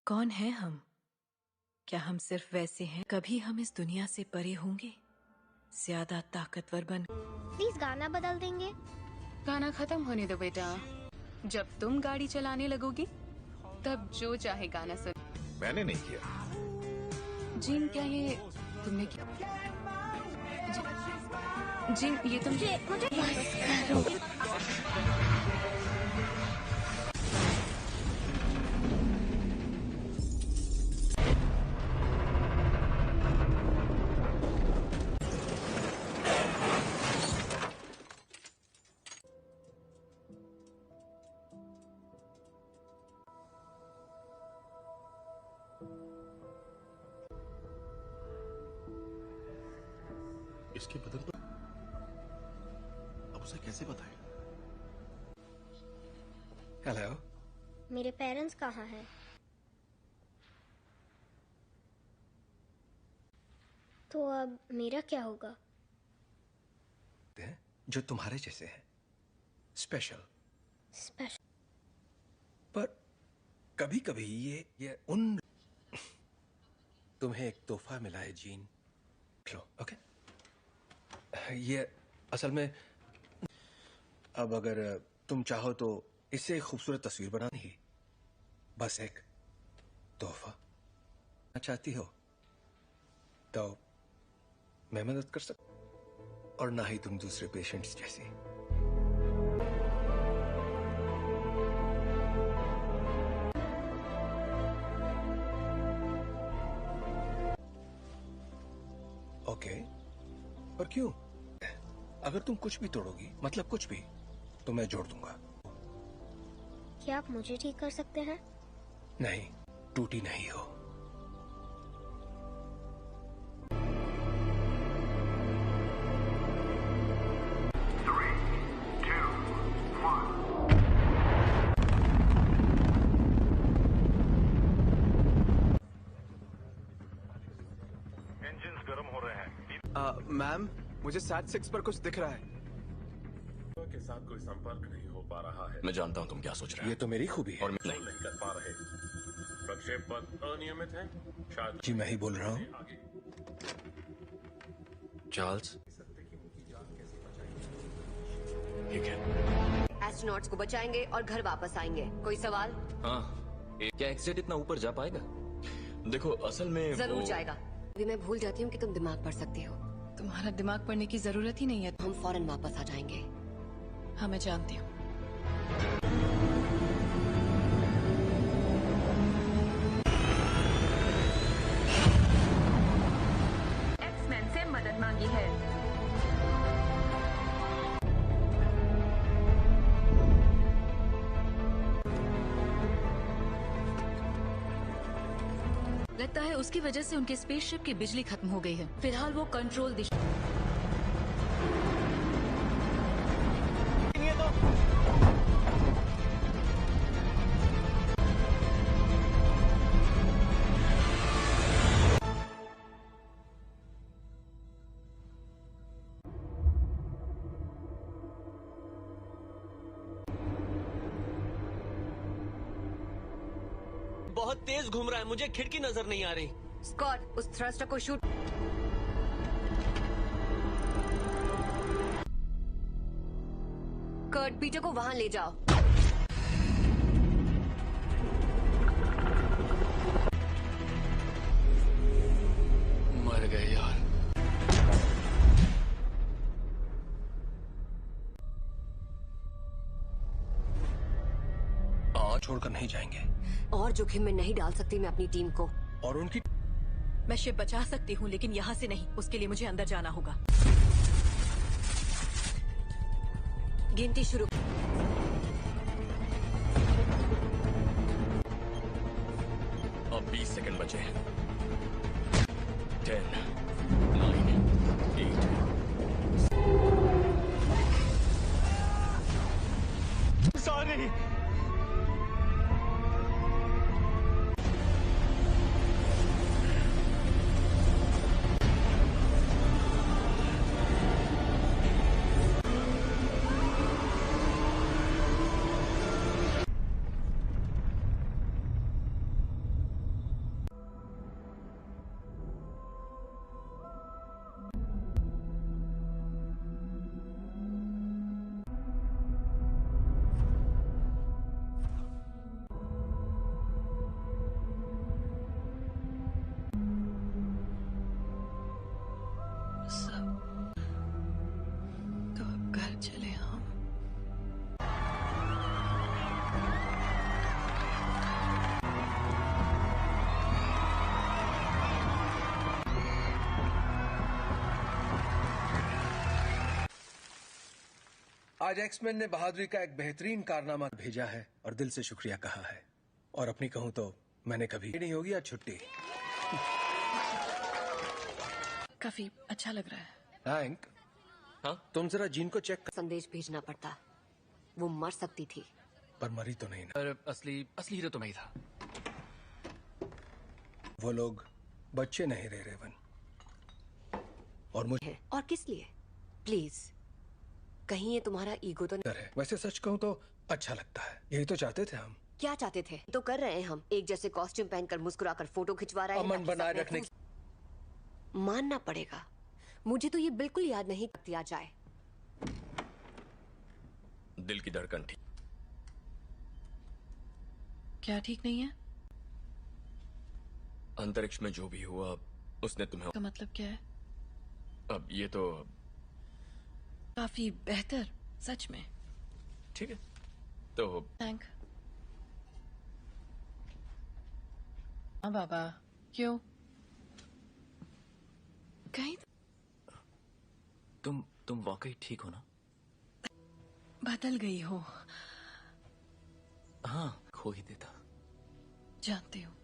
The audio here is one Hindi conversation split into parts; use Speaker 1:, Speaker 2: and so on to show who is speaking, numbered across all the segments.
Speaker 1: कौन है हम? क्या हम सिर्फ वैसे हैं? कभी हम इस दुनिया से परे होंगे, ज्यादा ताकतवर बन।
Speaker 2: प्लीज गाना बदल देंगे।
Speaker 3: गाना खत्म होने दो बेटा। जब तुम गाड़ी चलाने लगोगी तब जो चाहे गाना सुन।
Speaker 4: मैंने नहीं किया।
Speaker 3: जिन क्या ये तुमने किया? जिन ये तुम
Speaker 2: मुझे
Speaker 4: इसके बदन पर अब उसे कैसे बताएं?
Speaker 5: हेलो।
Speaker 2: मेरे पेरेंट्स कहाँ हैं? तो अब मेरा क्या होगा?
Speaker 5: जो तुम्हारे जैसे हैं, स्पेशल। पर कभी कभी ये उन तुम्हें एक तोहफा मिला है जीन, लो। ओके, ये असल में अब अगर तुम चाहो तो इससे एक खूबसूरत तस्वीर बनानी ही, बस एक तोहफा चाहती हो तो मैं मदद कर सकता, और ना ही तुम दूसरे पेशेंट्स जैसी। ओके, पर क्यों? अगर तुम कुछ भी तोड़ोगी, मतलब कुछ भी, तो मैं जोड़ दूंगा।
Speaker 2: क्या आप मुझे ठीक कर सकते हैं?
Speaker 5: नहीं, टूटी नहीं हो।
Speaker 4: इंजन्स गर्म हो रहे हैं।
Speaker 6: मैम, मुझे SAT-6 पर कुछ दिख रहा है।
Speaker 4: के साथ कोई संपर्क नहीं हो पा रहा है।
Speaker 7: मैं जानता हूं तुम क्या सोच रहे
Speaker 5: ये तो मेरी खूबी है।
Speaker 7: और
Speaker 4: नहीं कर पा रहे। प्रक्षेप पथ अनियमित है। शायद
Speaker 5: जी मैं ही बोल रहा हूँ।
Speaker 4: आगे
Speaker 7: चार्ल्स, ठीक है।
Speaker 8: एस्ट्रोनॉट्स को बचाएंगे और घर वापस आएंगे। कोई सवाल?
Speaker 7: हाँ, क्या एक्सजेट इतना ऊपर जा पाएगा? देखो असल में
Speaker 8: जरूर जाएगा। अभी मैं भूल जाती हूँ कि तुम दिमाग पढ़ सकती हो।
Speaker 1: तुम्हारा दिमाग पढ़ने की जरूरत ही नहीं है।
Speaker 8: हम फौरन वापस आ जाएंगे।
Speaker 1: हाँ, मैं जानती हूँ।
Speaker 3: एक्समैन से मदद मांगी है।
Speaker 1: लगता है उसकी वजह से उनके स्पेसशिप की बिजली खत्म हो गई है। फिलहाल वो कंट्रोल दिशा।
Speaker 9: बहुत तेज घूम रहा है, मुझे खिड़की नजर नहीं आ रही।
Speaker 8: स्कॉट, उस थ्रस्टर को शूट। कर्ट, पीटर को वहां ले जाओ।
Speaker 7: मर गए यार।
Speaker 5: छोड़कर नहीं जाएंगे।
Speaker 8: और जोखिम में नहीं डाल सकती मैं अपनी टीम को।
Speaker 5: और उनकी
Speaker 1: मैं शिप बचा सकती हूँ, लेकिन यहाँ से नहीं। उसके लिए मुझे अंदर जाना होगा।
Speaker 8: गिनती शुरू।
Speaker 7: अब 20 सेकंड बचे हैं। 10, 9, 8।
Speaker 9: सॉरी।
Speaker 5: आज एक्समैन ने बहादुरी का एक बेहतरीन कारनामा भेजा है और दिल से शुक्रिया कहा है। और अपनी कहूं तो मैंने कभी नहीं होगी आज छुट्टी।
Speaker 1: काफी अच्छा लग रहा है।
Speaker 5: थैंक।
Speaker 7: हाँ?
Speaker 5: तुम जरा जीन को चेक कर।
Speaker 8: संदेश भेजना पड़ता, वो मर सकती थी।
Speaker 5: पर मरी तो नहीं ना।
Speaker 7: पर असली हीरो तो मैं ही था।
Speaker 5: वो लोग बच्चे नहीं रहे रेवन। और मुझे
Speaker 8: और किस लिए? प्लीज, कहीं ये तुम्हारा ईगो तो नहीं?
Speaker 5: है। वैसे सच कहूं तो अच्छा लगता है। यही तो चाहते थे हम।
Speaker 8: क्या चाहते थे? तो कर रहे हैं हम। एक जैसे कॉस्ट्यूम पहनकर मुस्कुराकर फोटो खिंचवा रहे हैं।
Speaker 5: अमन बनाए रखने की।
Speaker 8: मानना पड़ेगा, मुझे तो ये बिल्कुल याद नहीं दिया जाए।
Speaker 7: दिल की धड़कन ठीक।
Speaker 1: क्या ठीक नहीं है?
Speaker 7: अंतरिक्ष में जो भी हुआ उसने तुम्हें।
Speaker 1: का मतलब क्या है?
Speaker 7: अब ये तो
Speaker 1: काफी बेहतर, सच में।
Speaker 7: ठीक है तो
Speaker 1: थैंक। हाँ बाबा, क्यों? कहीं
Speaker 7: तुम वाकई ठीक हो ना?
Speaker 1: बदल गई हो।
Speaker 7: हाँ, खो ही देता।
Speaker 1: जानती हूँ।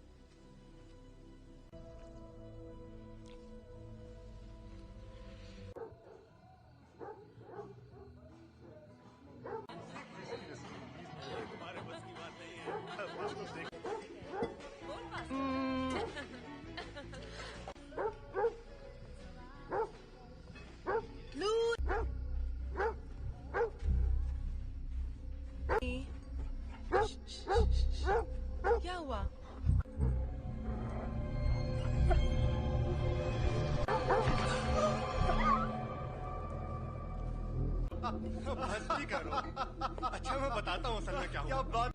Speaker 1: क्या हुआ?
Speaker 10: मस्ती करो। अच्छा मैं बताता हूँ असल में क्या हुआ। बात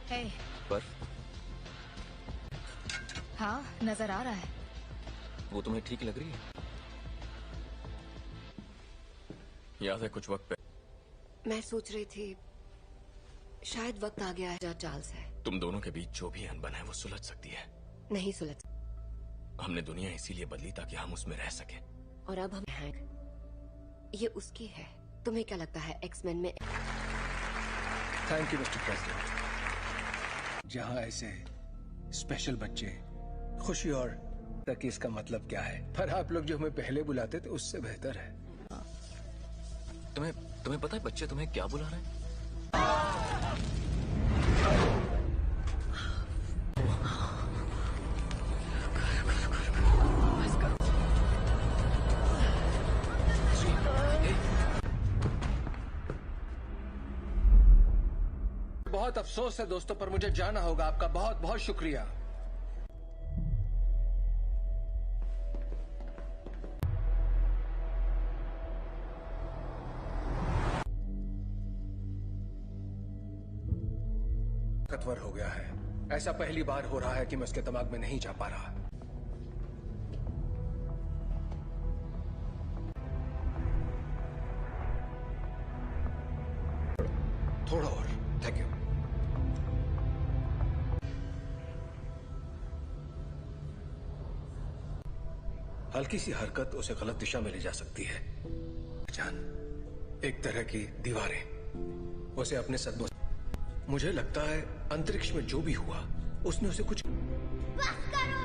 Speaker 3: हे,
Speaker 7: पर
Speaker 3: हाँ नजर आ रहा है।
Speaker 7: वो तुम्हें ठीक लग रही है? याद है कुछ वक्त पे
Speaker 8: मैं सोच रही थी शायद वक्त आ गया है। चार्ल्स है।
Speaker 7: तुम दोनों के बीच जो भी अनबन है वो सुलझ सकती है।
Speaker 8: नहीं सुलझ।
Speaker 7: हमने दुनिया इसीलिए बदली ताकि हम उसमें रह सके।
Speaker 8: और अब हम हैं। ये उसकी है। तुम्हें क्या लगता है एक्समैन में?
Speaker 5: Thank you mister president. जहां ऐसे स्पेशल बच्चे खुशी और तक इसका मतलब क्या है? पर आप लोग जो हमें पहले बुलाते थे उससे बेहतर है।
Speaker 7: तुम्हें पता है बच्चे तुम्हें क्या बुला रहे हैं?
Speaker 5: बहुत अफसोस है दोस्तों, पर मुझे जाना होगा। आपका बहुत बहुत शुक्रिया। ताकतवर हो गया है। ऐसा पहली बार हो रहा है कि मैं उसके दिमाग में नहीं जा पा रहा। थोड़ा और। Thank you. हल्की सी हरकत उसे गलत दिशा में ले जा सकती है। जान, एक तरह की दीवारें उसे अपने सदमों। मुझे लगता है अंतरिक्ष में जो भी हुआ उसने उसे कुछ।
Speaker 2: बस करो।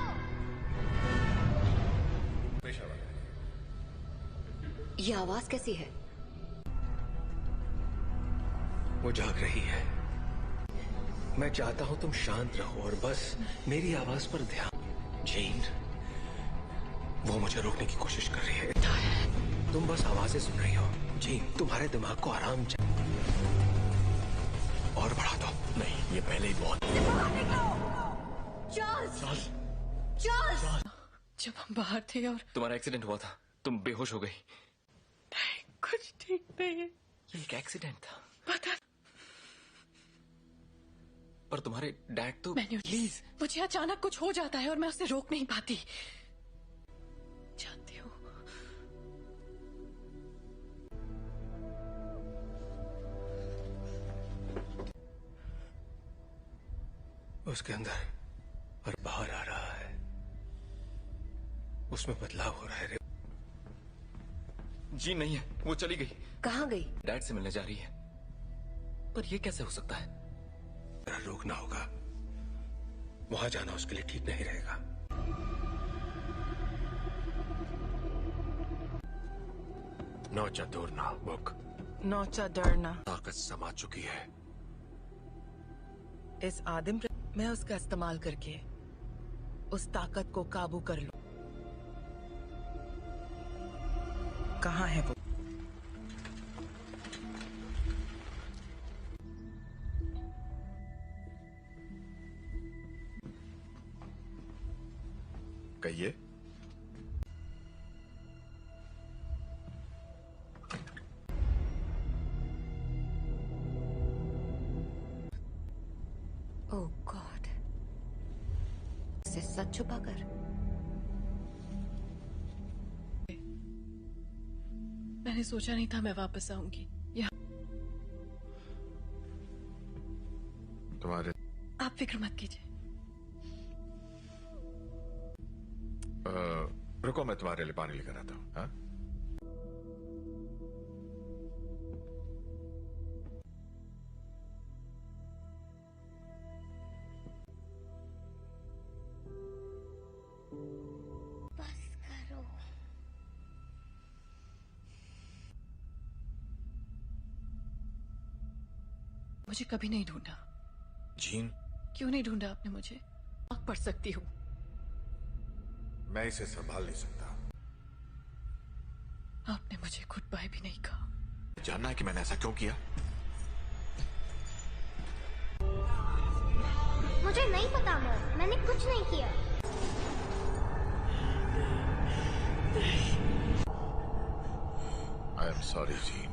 Speaker 8: ये आवाज कैसी है?
Speaker 5: वो जाग रही है। मैं चाहता हूं तुम शांत रहो और बस मेरी आवाज पर ध्यान। जीन, वो मुझे रोकने की कोशिश कर रही है। तुम बस आवाजें सुन रही हो। जीन, तुम्हारे दिमाग को आराम और बढ़ा दो।
Speaker 7: नहीं, ये पहले ही बहुत।
Speaker 8: चार्ल्स! चार्ल्स!
Speaker 1: जब हम बाहर थे और
Speaker 7: तुम्हारा एक्सीडेंट हुआ था, तुम बेहोश हो गई।
Speaker 1: नहीं, कुछ ठीक नहीं है।
Speaker 7: ये एक एक्सीडेंट था।
Speaker 1: पता।
Speaker 7: पर तुम्हारे डैड तो।
Speaker 1: प्लीज, मुझे अचानक कुछ हो जाता है और मैं उसे रोक नहीं पाती।
Speaker 5: उसके अंदर और बाहर आ रहा है, उसमें बदलाव हो रहा है।
Speaker 7: जी नहीं है, वो चली गई।
Speaker 8: कहाँ गई?
Speaker 7: डैड से मिलने जा रही है। पर ये कैसे हो सकता है?
Speaker 5: रोकना होगा, वहां जाना उसके लिए ठीक नहीं रहेगा।
Speaker 11: नौचा दूरना बुक,
Speaker 12: नौचा डरना
Speaker 11: ताकत समा चुकी है।
Speaker 12: इस आदिम मैं उसका इस्तेमाल करके उस ताकत को काबू कर लूं। कहाँ है वो?
Speaker 11: कहिए।
Speaker 8: ओह गॉड, इसे सच छुपाकर।
Speaker 1: मैंने सोचा नहीं था मैं वापस आऊंगी यहाँ।
Speaker 11: तुम्हारे
Speaker 1: आप फिक्र मत कीजिए।
Speaker 11: रुको, मैं तुम्हारे लिए पानी लेकर आता हूँ। हाँ?
Speaker 2: बस करो।
Speaker 1: मुझे कभी नहीं ढूंढा।
Speaker 11: जीन,
Speaker 1: क्यों नहीं ढूंढा आपने मुझे? आग पढ़ सकती हूँ।
Speaker 11: मैं इसे संभाल नहीं सकता।
Speaker 1: आपने मुझे गुड बाय भी नहीं कहा।
Speaker 11: जानना है कि मैंने ऐसा क्यों किया?
Speaker 2: मुझे नहीं पता मॉम, मैंने कुछ नहीं किया।
Speaker 11: I am sorry gene.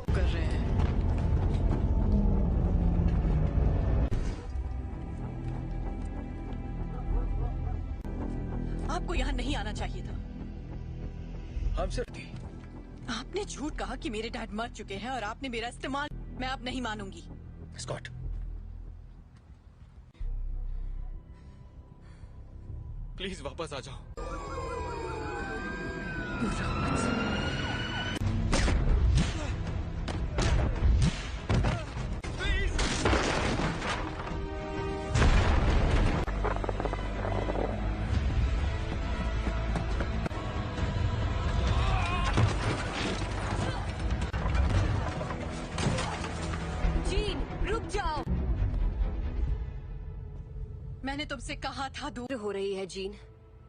Speaker 1: कर रहे हैं। आपको यहाँ नहीं आना चाहिए था।
Speaker 5: हम सिर्फ थी।
Speaker 1: आपने झूठ कहा कि मेरे डैड मर चुके हैं और आपने मेरा इस्तेमाल। मैं अब नहीं मानूंगी।
Speaker 5: स्कॉट,
Speaker 7: प्लीज वापस आ जाओ।
Speaker 1: जीन, रुक जाओ। मैंने तुमसे कहा था दूर
Speaker 8: हो रही है जीन।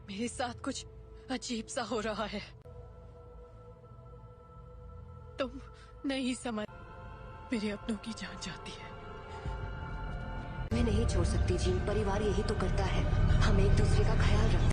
Speaker 1: मेरे साथ कुछ अजीब सा हो रहा है। तुम नहीं समझ। मेरे अपनों की जान जाती है।
Speaker 8: मैं नहीं छोड़ सकती जीन, परिवार यही तो करता है। हम एक दूसरे का ख्याल रखते।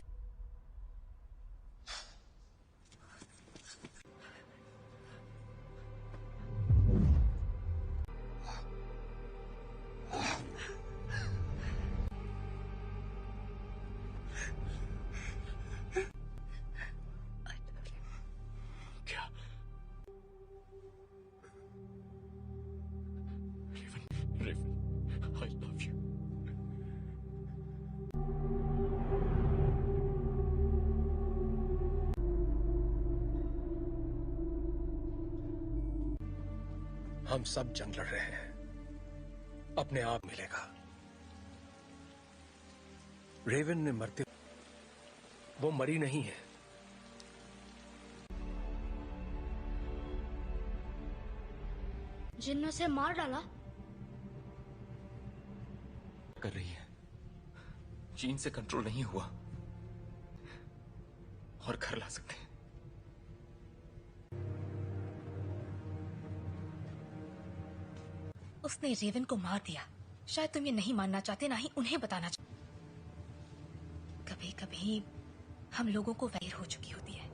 Speaker 7: I love you.
Speaker 5: हम सब जंग लड़ रहे हैं, अपने आप मिलेगा। रेवन ने मरते, वो मरी नहीं है।
Speaker 2: जिन ने उसे मार डाला।
Speaker 7: कर रही है। जीन से कंट्रोल नहीं हुआ और घर ला सकते हैं।
Speaker 13: उसने रेवन को मार दिया। शायद तुम ये नहीं मानना चाहते, ना ही उन्हें बताना चाहते। कभी कभी हम लोगों को वैर हो चुकी होती है।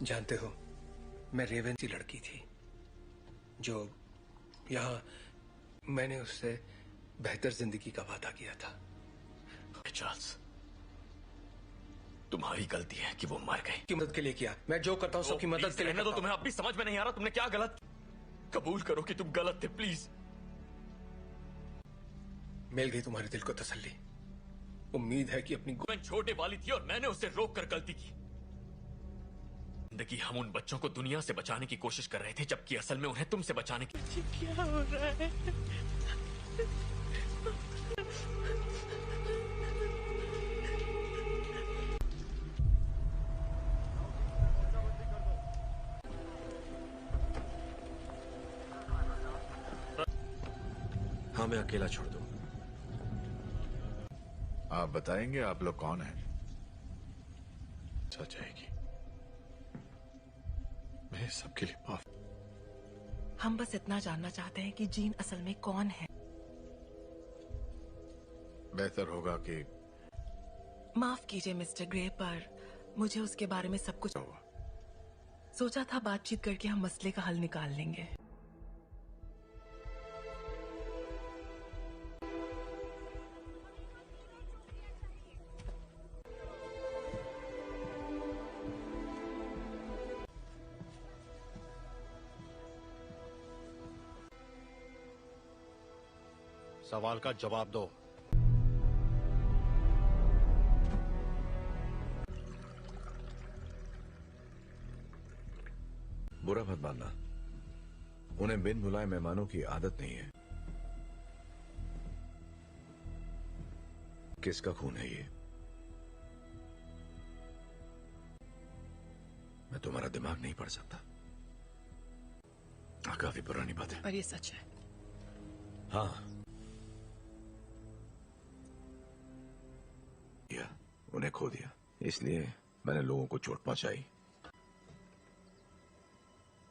Speaker 5: जानते हो, मैं रेवन सी लड़की थी जो यहाँ मैंने उससे बेहतर जिंदगी का वादा किया था।
Speaker 11: चार्ल्स,
Speaker 7: तुम्हारी गलती है कि वो मर गई।
Speaker 5: की मदद के लिए किया, मैं जो करता हूँ सबकी मदद के लिए।
Speaker 7: तो तुम्हें अब भी समझ में नहीं आ रहा तुमने क्या गलत। कबूल करो कि तुम गलत थे प्लीज।
Speaker 5: मिल गई तुम्हारे दिल को तसल्ली। उम्मीद है कि अपनी
Speaker 7: छोटे वाली थी और मैंने उसे रोक कर गलती की। जिंदगी हम उन बच्चों को दुनिया से बचाने की कोशिश कर रहे थे, जबकि असल में उन्हें तुमसे बचाने की।
Speaker 12: क्या हो रहा है?
Speaker 5: हाँ, मैं अकेला छोड़ दूं।
Speaker 11: आप बताएंगे आप लोग कौन हैं? सच जाएगी। मैं सबके लिए माफ।
Speaker 12: हम बस इतना जानना चाहते हैं कि जीन असल में कौन है।
Speaker 11: बेहतर होगा कि
Speaker 12: माफ कीजिए मिस्टर ग्रे, पर मुझे उसके बारे में सब कुछ
Speaker 11: हुआ।
Speaker 12: सोचा था बातचीत करके हम मसले का हल निकाल लेंगे।
Speaker 10: सवाल का जवाब दो।
Speaker 11: बुरा मत मानना, उन्हें बिन बुलाए मेहमानों की आदत नहीं है। किसका खून है ये? मैं तुम्हारा दिमाग नहीं पढ़ सकता। काफी पुरानी बात है,
Speaker 12: पर ये सच है।
Speaker 11: हाँ, उन्हें खो दिया, इसलिए मैंने लोगों को चोट पहुंचाई,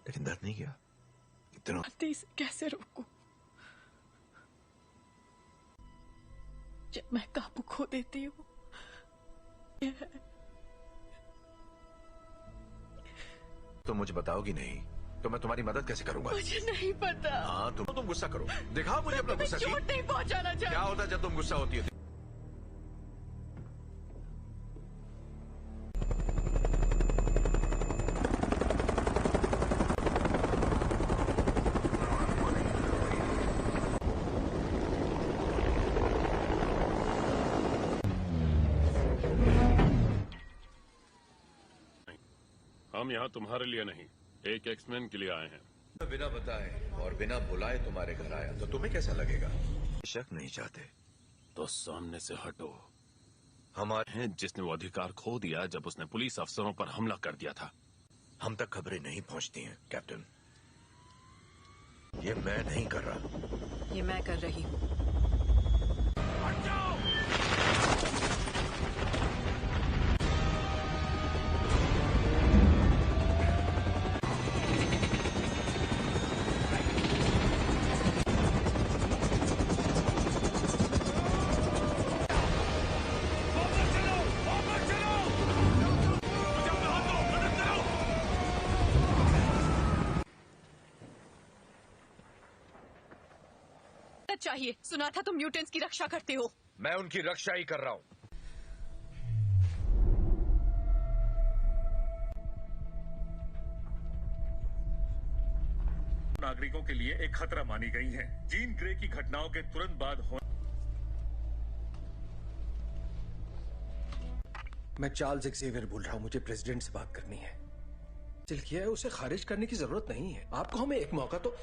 Speaker 11: लेकिन दर्द नहीं किया। इतना
Speaker 12: इसे कैसे रोकूं? जब मैं काबू खो देती हूँ।
Speaker 11: तो मुझे बताओगी नहीं तो मैं तुम्हारी मदद कैसे करूंगा?
Speaker 12: मुझे नहीं पता।
Speaker 11: हाँ, तुम गुस्सा करो, दिखाओ मुझे अपना गुस्सा।
Speaker 12: चोट नहीं पहुंचाना चाहती।
Speaker 11: क्या होता है जब तुम गुस्सा होती है?
Speaker 4: हम यहाँ तुम्हारे लिए नहीं, एक एक्समैन के लिए आए हैं।
Speaker 11: बिना बताए और बिना बुलाए तुम्हारे घर आया तो तुम्हें कैसा लगेगा? शक नहीं चाहते
Speaker 4: तो सामने से हटो।
Speaker 11: हमारे
Speaker 4: हैं जिसने वो अधिकार खो दिया जब उसने पुलिस अफसरों पर हमला कर दिया था।
Speaker 11: हम तक खबरें नहीं पहुंचती हैं कैप्टन। ये मैं नहीं कर रहा,
Speaker 1: ये मैं कर रही हूँ। चाहिए, सुना था तुम म्यूटेंट्स की रक्षा करते हो।
Speaker 11: मैं उनकी रक्षा ही कर रहा हूं।
Speaker 14: नागरिकों के लिए एक खतरा मानी गई हैं। जीन ग्रे की घटनाओं के तुरंत बाद
Speaker 5: मैं चार्ल्स एक्सेवियर बोल रहा हूं, मुझे प्रेसिडेंट से बात करनी है। दिल किया है, उसे खारिज करने की जरूरत नहीं है। आपको हमें एक मौका तो।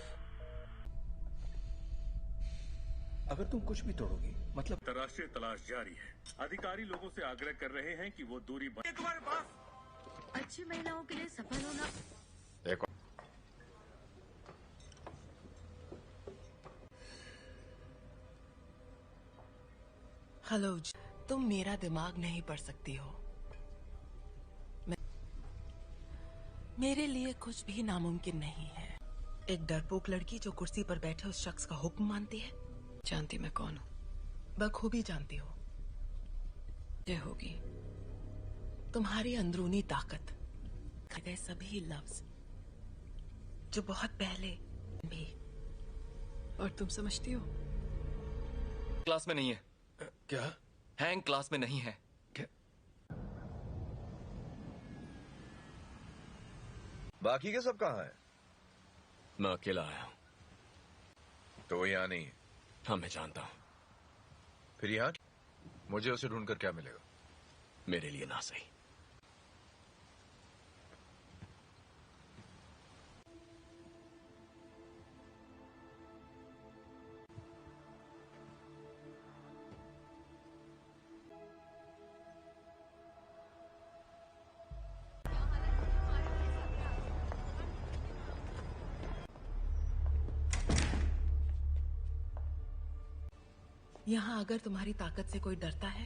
Speaker 5: अगर तुम कुछ भी तोड़ोगी मतलब।
Speaker 14: अंतर्राष्ट्रीय तलाश जारी है। अधिकारी लोगों से आग्रह कर रहे हैं कि वो दूरी तुम्हारे पास
Speaker 2: अच्छी महिलाओं के लिए सफल होना।
Speaker 11: देखो,
Speaker 12: हेलो, तुम मेरा दिमाग नहीं पढ़ सकती हो। मेरे लिए कुछ भी नामुमकिन नहीं है। एक डरपोक लड़की जो कुर्सी पर बैठे उस शख्स का हुक्म मानती है।
Speaker 1: जानती मैं कौन हूँ?
Speaker 12: बखूबी जानती हो।
Speaker 1: ये होगी
Speaker 12: तुम्हारी अंदरूनी ताकत, गए सभी लफ्ज जो बहुत पहले भी।
Speaker 1: और तुम समझती हो?
Speaker 7: क्लास में नहीं है।
Speaker 5: क्या?
Speaker 7: हैंग क्लास में नहीं है।
Speaker 11: बाकी के सब कहाँ हैं?
Speaker 7: मैं अकेला आया हूं।
Speaker 11: तो वो यहाँ नहीं है।
Speaker 7: हाँ, मैं जानता हूं।
Speaker 11: फिर यहाँ मुझे उसे ढूंढकर क्या मिलेगा?
Speaker 7: मेरे लिए ना सही।
Speaker 12: यहाँ अगर तुम्हारी ताकत से कोई डरता है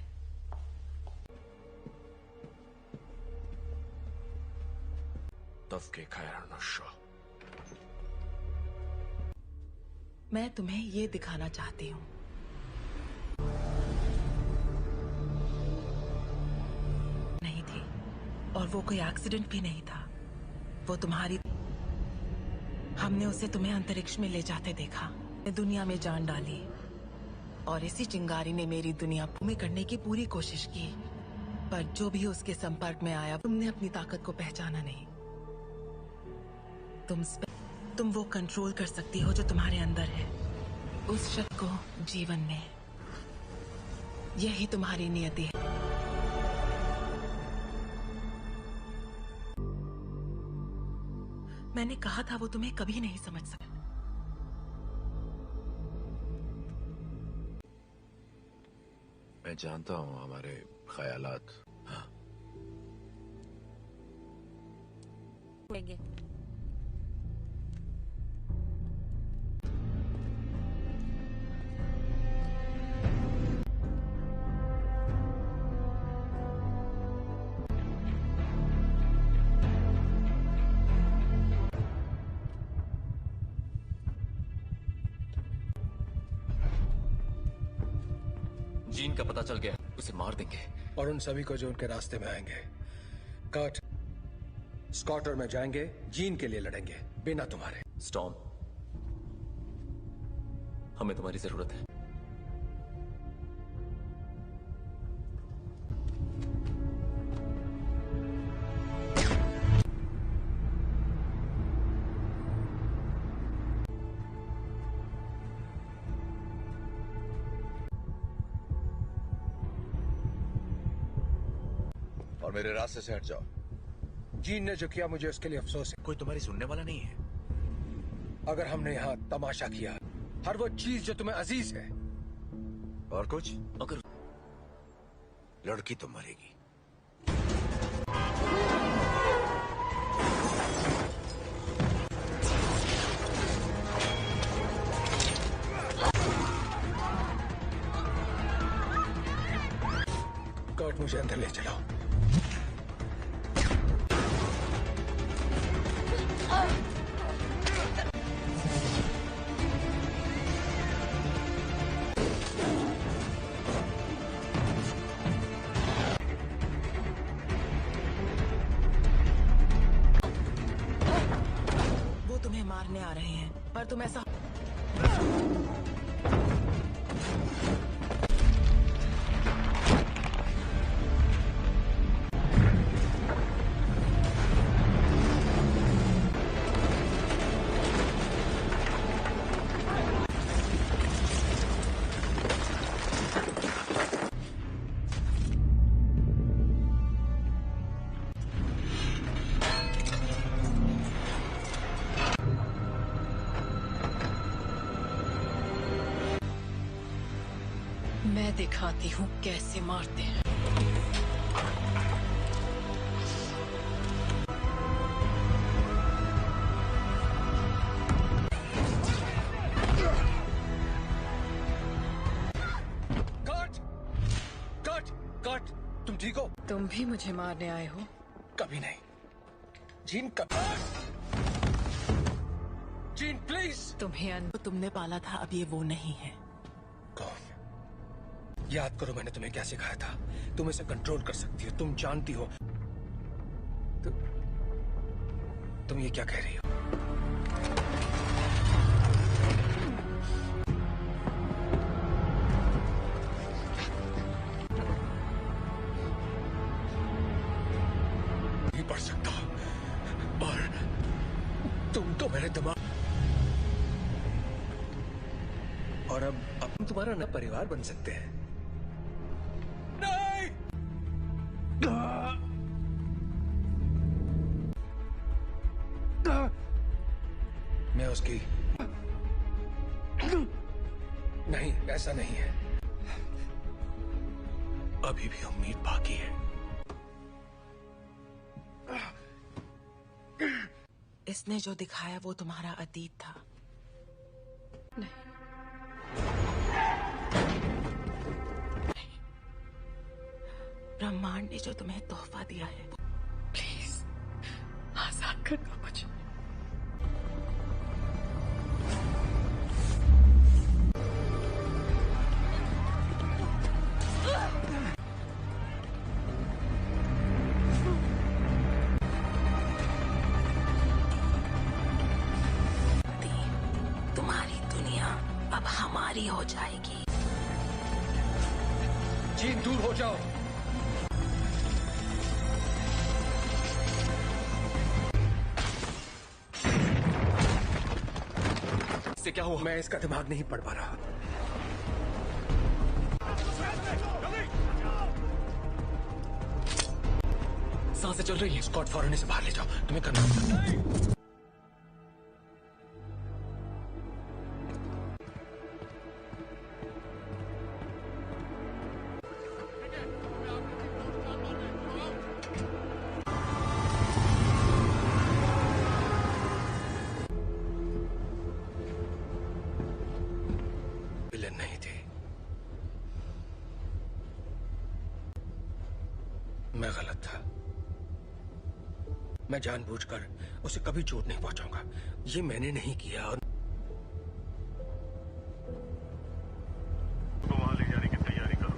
Speaker 7: तफके खैर नशा।
Speaker 12: मैं तुम्हें ये दिखाना चाहती हूँ। नहीं थी, और वो कोई एक्सीडेंट भी नहीं था। वो तुम्हारी, हमने उसे तुम्हें अंतरिक्ष में ले जाते देखा, दुनिया में जान डाली, और इसी चिंगारी ने मेरी दुनिया भूमि करने की पूरी कोशिश की। पर जो भी उसके संपर्क में आया, तुमने अपनी ताकत को पहचाना नहीं। तुम वो कंट्रोल कर सकती हो जो तुम्हारे अंदर है, उस शक्ति को जीवन में। यही तुम्हारी नियति है। मैंने कहा था वो तुम्हें कभी नहीं समझ सका।
Speaker 11: मैं जानता हूँ हमारे ख्यालात। हाँ।
Speaker 7: जीन का पता चल गया, उसे मार देंगे।
Speaker 5: और उन सभी को जो उनके रास्ते में आएंगे। कर्ट, स्कॉट और मैं जाएंगे, जीन के लिए लड़ेंगे, बिना तुम्हारे।
Speaker 7: स्टॉर्म, हमें तुम्हारी जरूरत है।
Speaker 11: और मेरे रास्ते से हट जाओ।
Speaker 5: जीन ने जो किया मुझे उसके लिए अफसोस है।
Speaker 11: कोई तुम्हारी सुनने वाला नहीं है।
Speaker 5: अगर हमने यहाँ तमाशा किया, हर वो चीज जो तुम्हें अजीज है,
Speaker 11: और कुछ,
Speaker 7: अगर
Speaker 11: लड़की तो मरेगी।
Speaker 5: कर्ट, मुझे अंदर ले चलाओ।
Speaker 12: वो तुम्हें मारने आ रहे हैं, पर तुम ऐसा
Speaker 1: मैं दिखाती हूँ कैसे मारते हैं।
Speaker 5: कर्ट! कर्ट! कर्ट! तुम ठीक हो?
Speaker 1: तुम भी मुझे मारने आए हो?
Speaker 5: कभी नहीं। जीन, कभी। Gene, please!
Speaker 1: तुम्हें
Speaker 12: तुमने पाला था, अब ये वो नहीं है।
Speaker 5: कौन? याद करो मैंने तुम्हें क्या सिखाया था। तुम इसे कंट्रोल कर सकती हो, तुम जानती हो। तुम ये क्या कह रही हो? नहीं पढ़ सकता, और और अब हम तुम्हारा नया परिवार बन सकते हैं।
Speaker 10: नहीं!
Speaker 5: मैं उसकी नहीं, ऐसा नहीं है। अभी भी उम्मीद बाकी है।
Speaker 12: इसने जो दिखाया वो तुम्हारा अतीत था।
Speaker 1: नहीं,
Speaker 12: ब्रह्मांड ने जो तुम्हें तोहफा दिया है।
Speaker 1: प्लीज आजाद कर दो मुझे।
Speaker 12: तुम्हारी दुनिया अब हमारी हो जाएगी।
Speaker 5: जीन, दूर हो जाओ।
Speaker 7: इससे क्या हुआ?
Speaker 5: मैं इसका दिमाग नहीं पढ़ पा रहा।
Speaker 7: सांसें चल रही है।
Speaker 5: स्कॉट, फौरन इसे बाहर ले जाओ। तुम्हें करना होगा। विलन नहीं थे, मैं गलत था। मैं जानबूझकर उसे कभी चोट नहीं पहुंचाऊंगा। ये मैंने नहीं किया। और
Speaker 14: तो वहां ले जाने की तैयारी करो।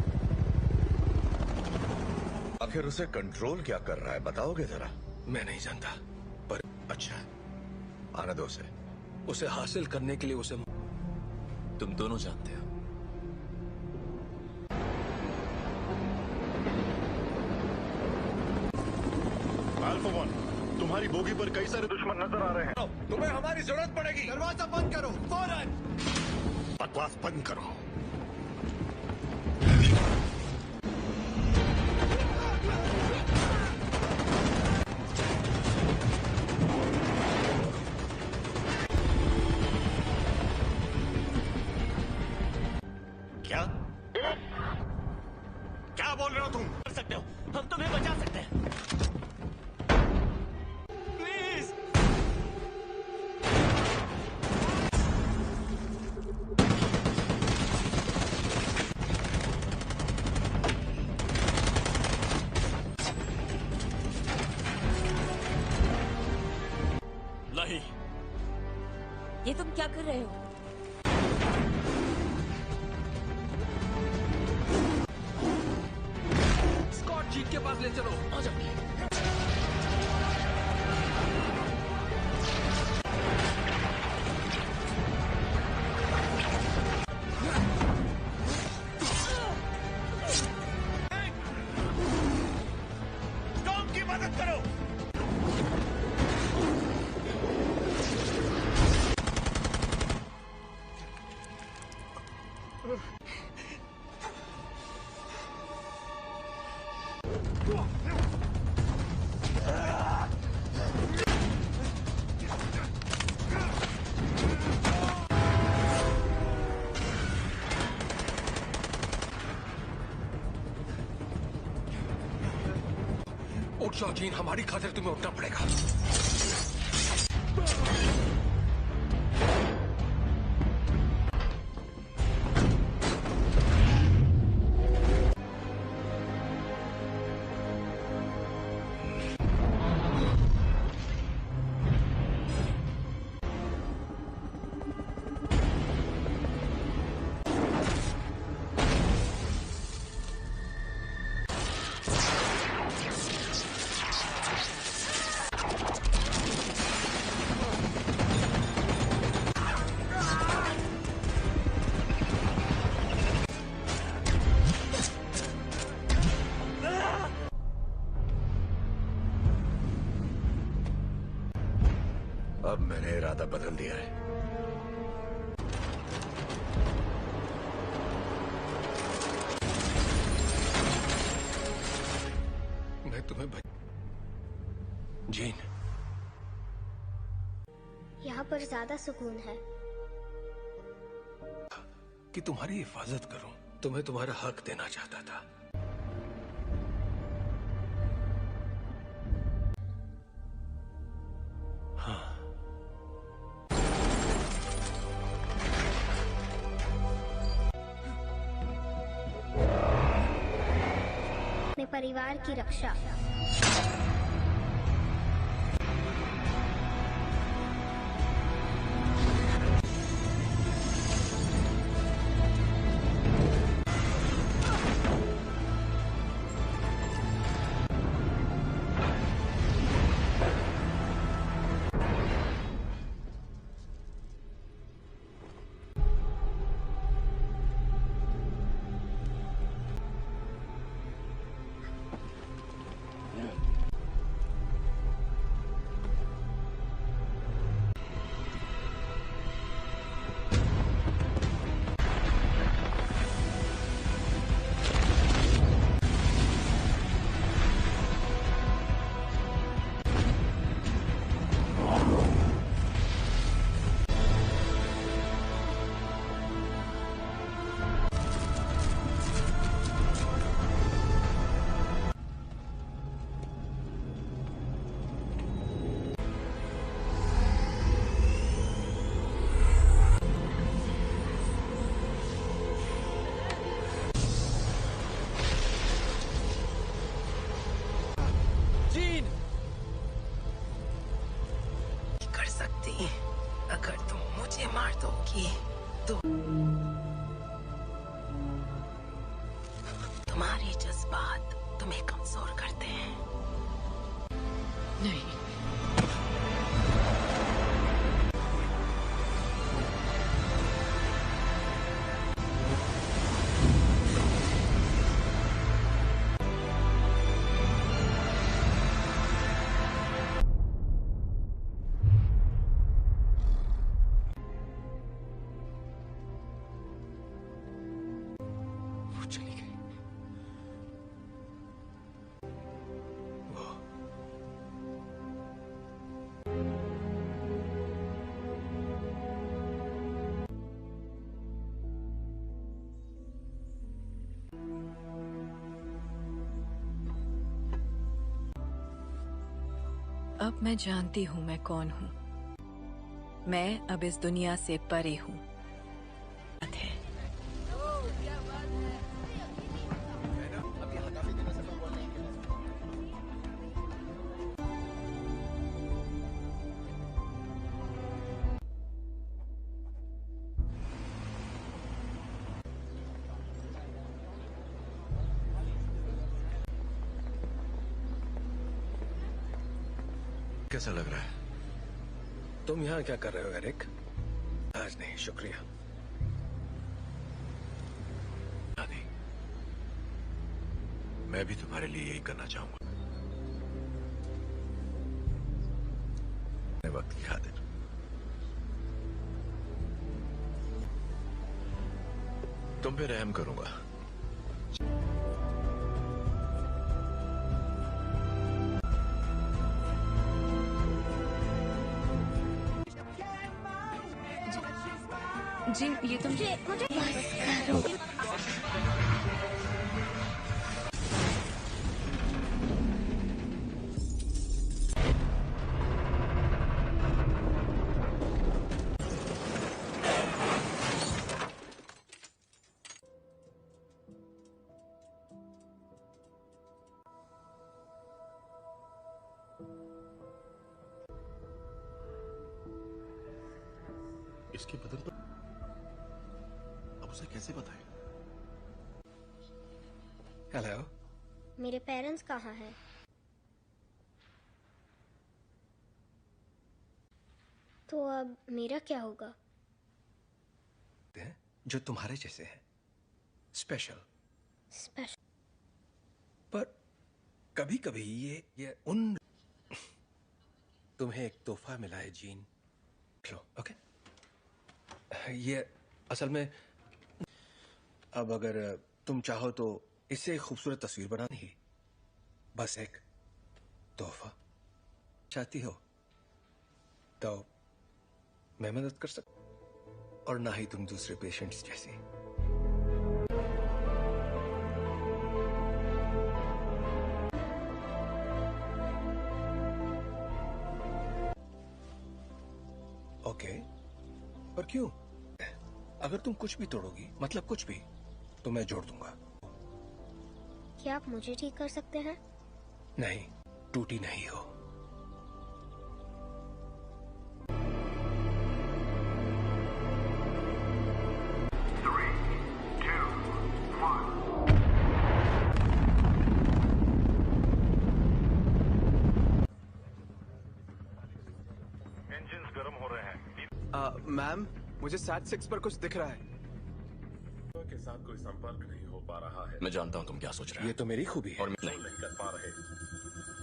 Speaker 11: आखिर उसे कंट्रोल क्या कर रहा है, बताओगे जरा?
Speaker 5: मैं नहीं जानता, पर
Speaker 11: अच्छा, आने दो उसे।
Speaker 5: उसे हासिल करने के लिए उसे
Speaker 7: तुम दोनों जानते हो।
Speaker 14: अल्फा 1, तुम्हारी बोगी पर कई सारे दुश्मन नजर आ रहे हैं।
Speaker 11: तुम्हें हमारी जरूरत पड़ेगी।
Speaker 10: दरवाजा बंद करो फौरन।
Speaker 14: बकवास बंद करो।
Speaker 9: क्या क्या बोल रहे हो तुम? कर सकते हो, हम तुम्हें बचा सकते हैं। प्लीज।
Speaker 7: नहीं,
Speaker 15: ये तुम क्या कर रहे हो?
Speaker 5: स्कॉट, जीत के पास ले चलो।
Speaker 7: आ जाओ।
Speaker 9: टॉम की मदद करो।
Speaker 5: उठ जाओ जीन, हमारी खातिर तुम्हें उठना पड़ेगा।
Speaker 11: अब मैंने इरादा बदल दिया है।
Speaker 2: पर ज्यादा सुकून है।
Speaker 5: कि तुम्हारी हिफाजत करूं, तुम्हें तुम्हारा हक देना चाहता था। हाँ,
Speaker 2: अपने परिवार की रक्षा।
Speaker 12: कर सकती अगर तुम मुझे मार दोगी तो तुम्हारे जज्बात तुम्हें कमजोर करते हैं।
Speaker 1: नहीं,
Speaker 5: चली गई।
Speaker 1: अब मैं जानती हूँ मैं कौन हूँ। मैं अब इस दुनिया से परे हूँ।
Speaker 11: कैसा लग रहा है?
Speaker 5: तुम यहाँ क्या कर रहे हो एरिक? आज नहीं, शुक्रिया।
Speaker 11: नहीं, मैं भी तुम्हारे लिए यही करना चाहूंगा। वक्त की खातिर तुम पे रहम करूंगा।
Speaker 3: जी ये तुम
Speaker 10: इसके बदन पर अब उसे कैसे बताएं?
Speaker 5: हेलो,
Speaker 2: मेरे पेरेंट्स कहाँ हैं? तो अब मेरा क्या होगा?
Speaker 5: जो तुम्हारे जैसे हैं, स्पेशल।
Speaker 2: स्पेशल।
Speaker 5: पर कभी कभी ये उन तुम्हें एक तोहफा मिला है जीन, लो। ओके, ये असल में अब अगर तुम चाहो तो इससे एक खूबसूरत तस्वीर बनानी ही, बस एक तोहफा चाहती हो तो मैं मदद कर सकता, और ना ही तुम दूसरे पेशेंट्स जैसी। ओके, पर क्यों? अगर तुम कुछ भी तोड़ोगी, मतलब कुछ भी, तो मैं जोड़ दूंगा।
Speaker 2: क्या आप मुझे ठीक कर सकते हैं?
Speaker 5: नहीं, टूटी नहीं हो।
Speaker 6: मैम, मुझे सैट 6 पर कुछ दिख रहा है।
Speaker 4: के साथ कोई संपर्क नहीं हो पा रहा है।
Speaker 7: मैं जानता हूँ तुम क्या सोच रहे हो।
Speaker 5: ये तो मेरी खूबी है।
Speaker 7: और
Speaker 4: नहीं कर पा रहे।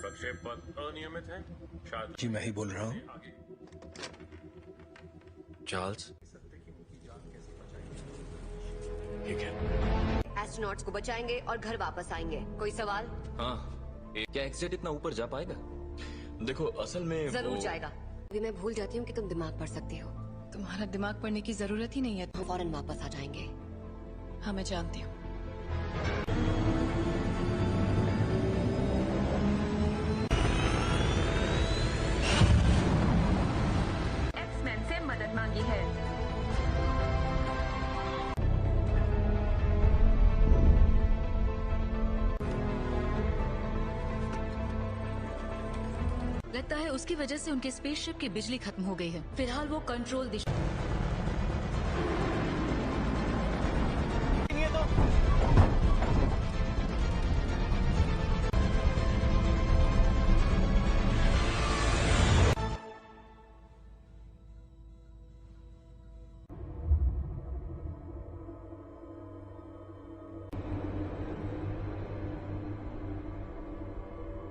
Speaker 4: प्रक्षेप पथ अनियमित है शायद।
Speaker 5: जी, मैं ही बोल रहा हूँ।
Speaker 7: चार्ल्स, ठीक है।
Speaker 8: एस्ट्रोनॉट्स को बचाएंगे और घर वापस आएंगे। कोई सवाल?
Speaker 7: हाँ, क्या एक्सेट इतना ऊपर जा पाएगा? देखो, असल में
Speaker 8: जरूर जाएगा। अभी मैं भूल जाती हूँ कि तुम दिमाग पढ़ सकती हो।
Speaker 12: तुम्हारा दिमाग पढ़ने की जरूरत ही नहीं है।
Speaker 8: हम फौरन वापस आ जाएंगे।
Speaker 12: हाँ, मैं जानती हूँ।
Speaker 3: एक्समैन से मदद मांगी है।
Speaker 13: लगता है उसकी वजह से उनके स्पेसशिप की बिजली खत्म हो गई है। फिलहाल वो कंट्रोल दिशा।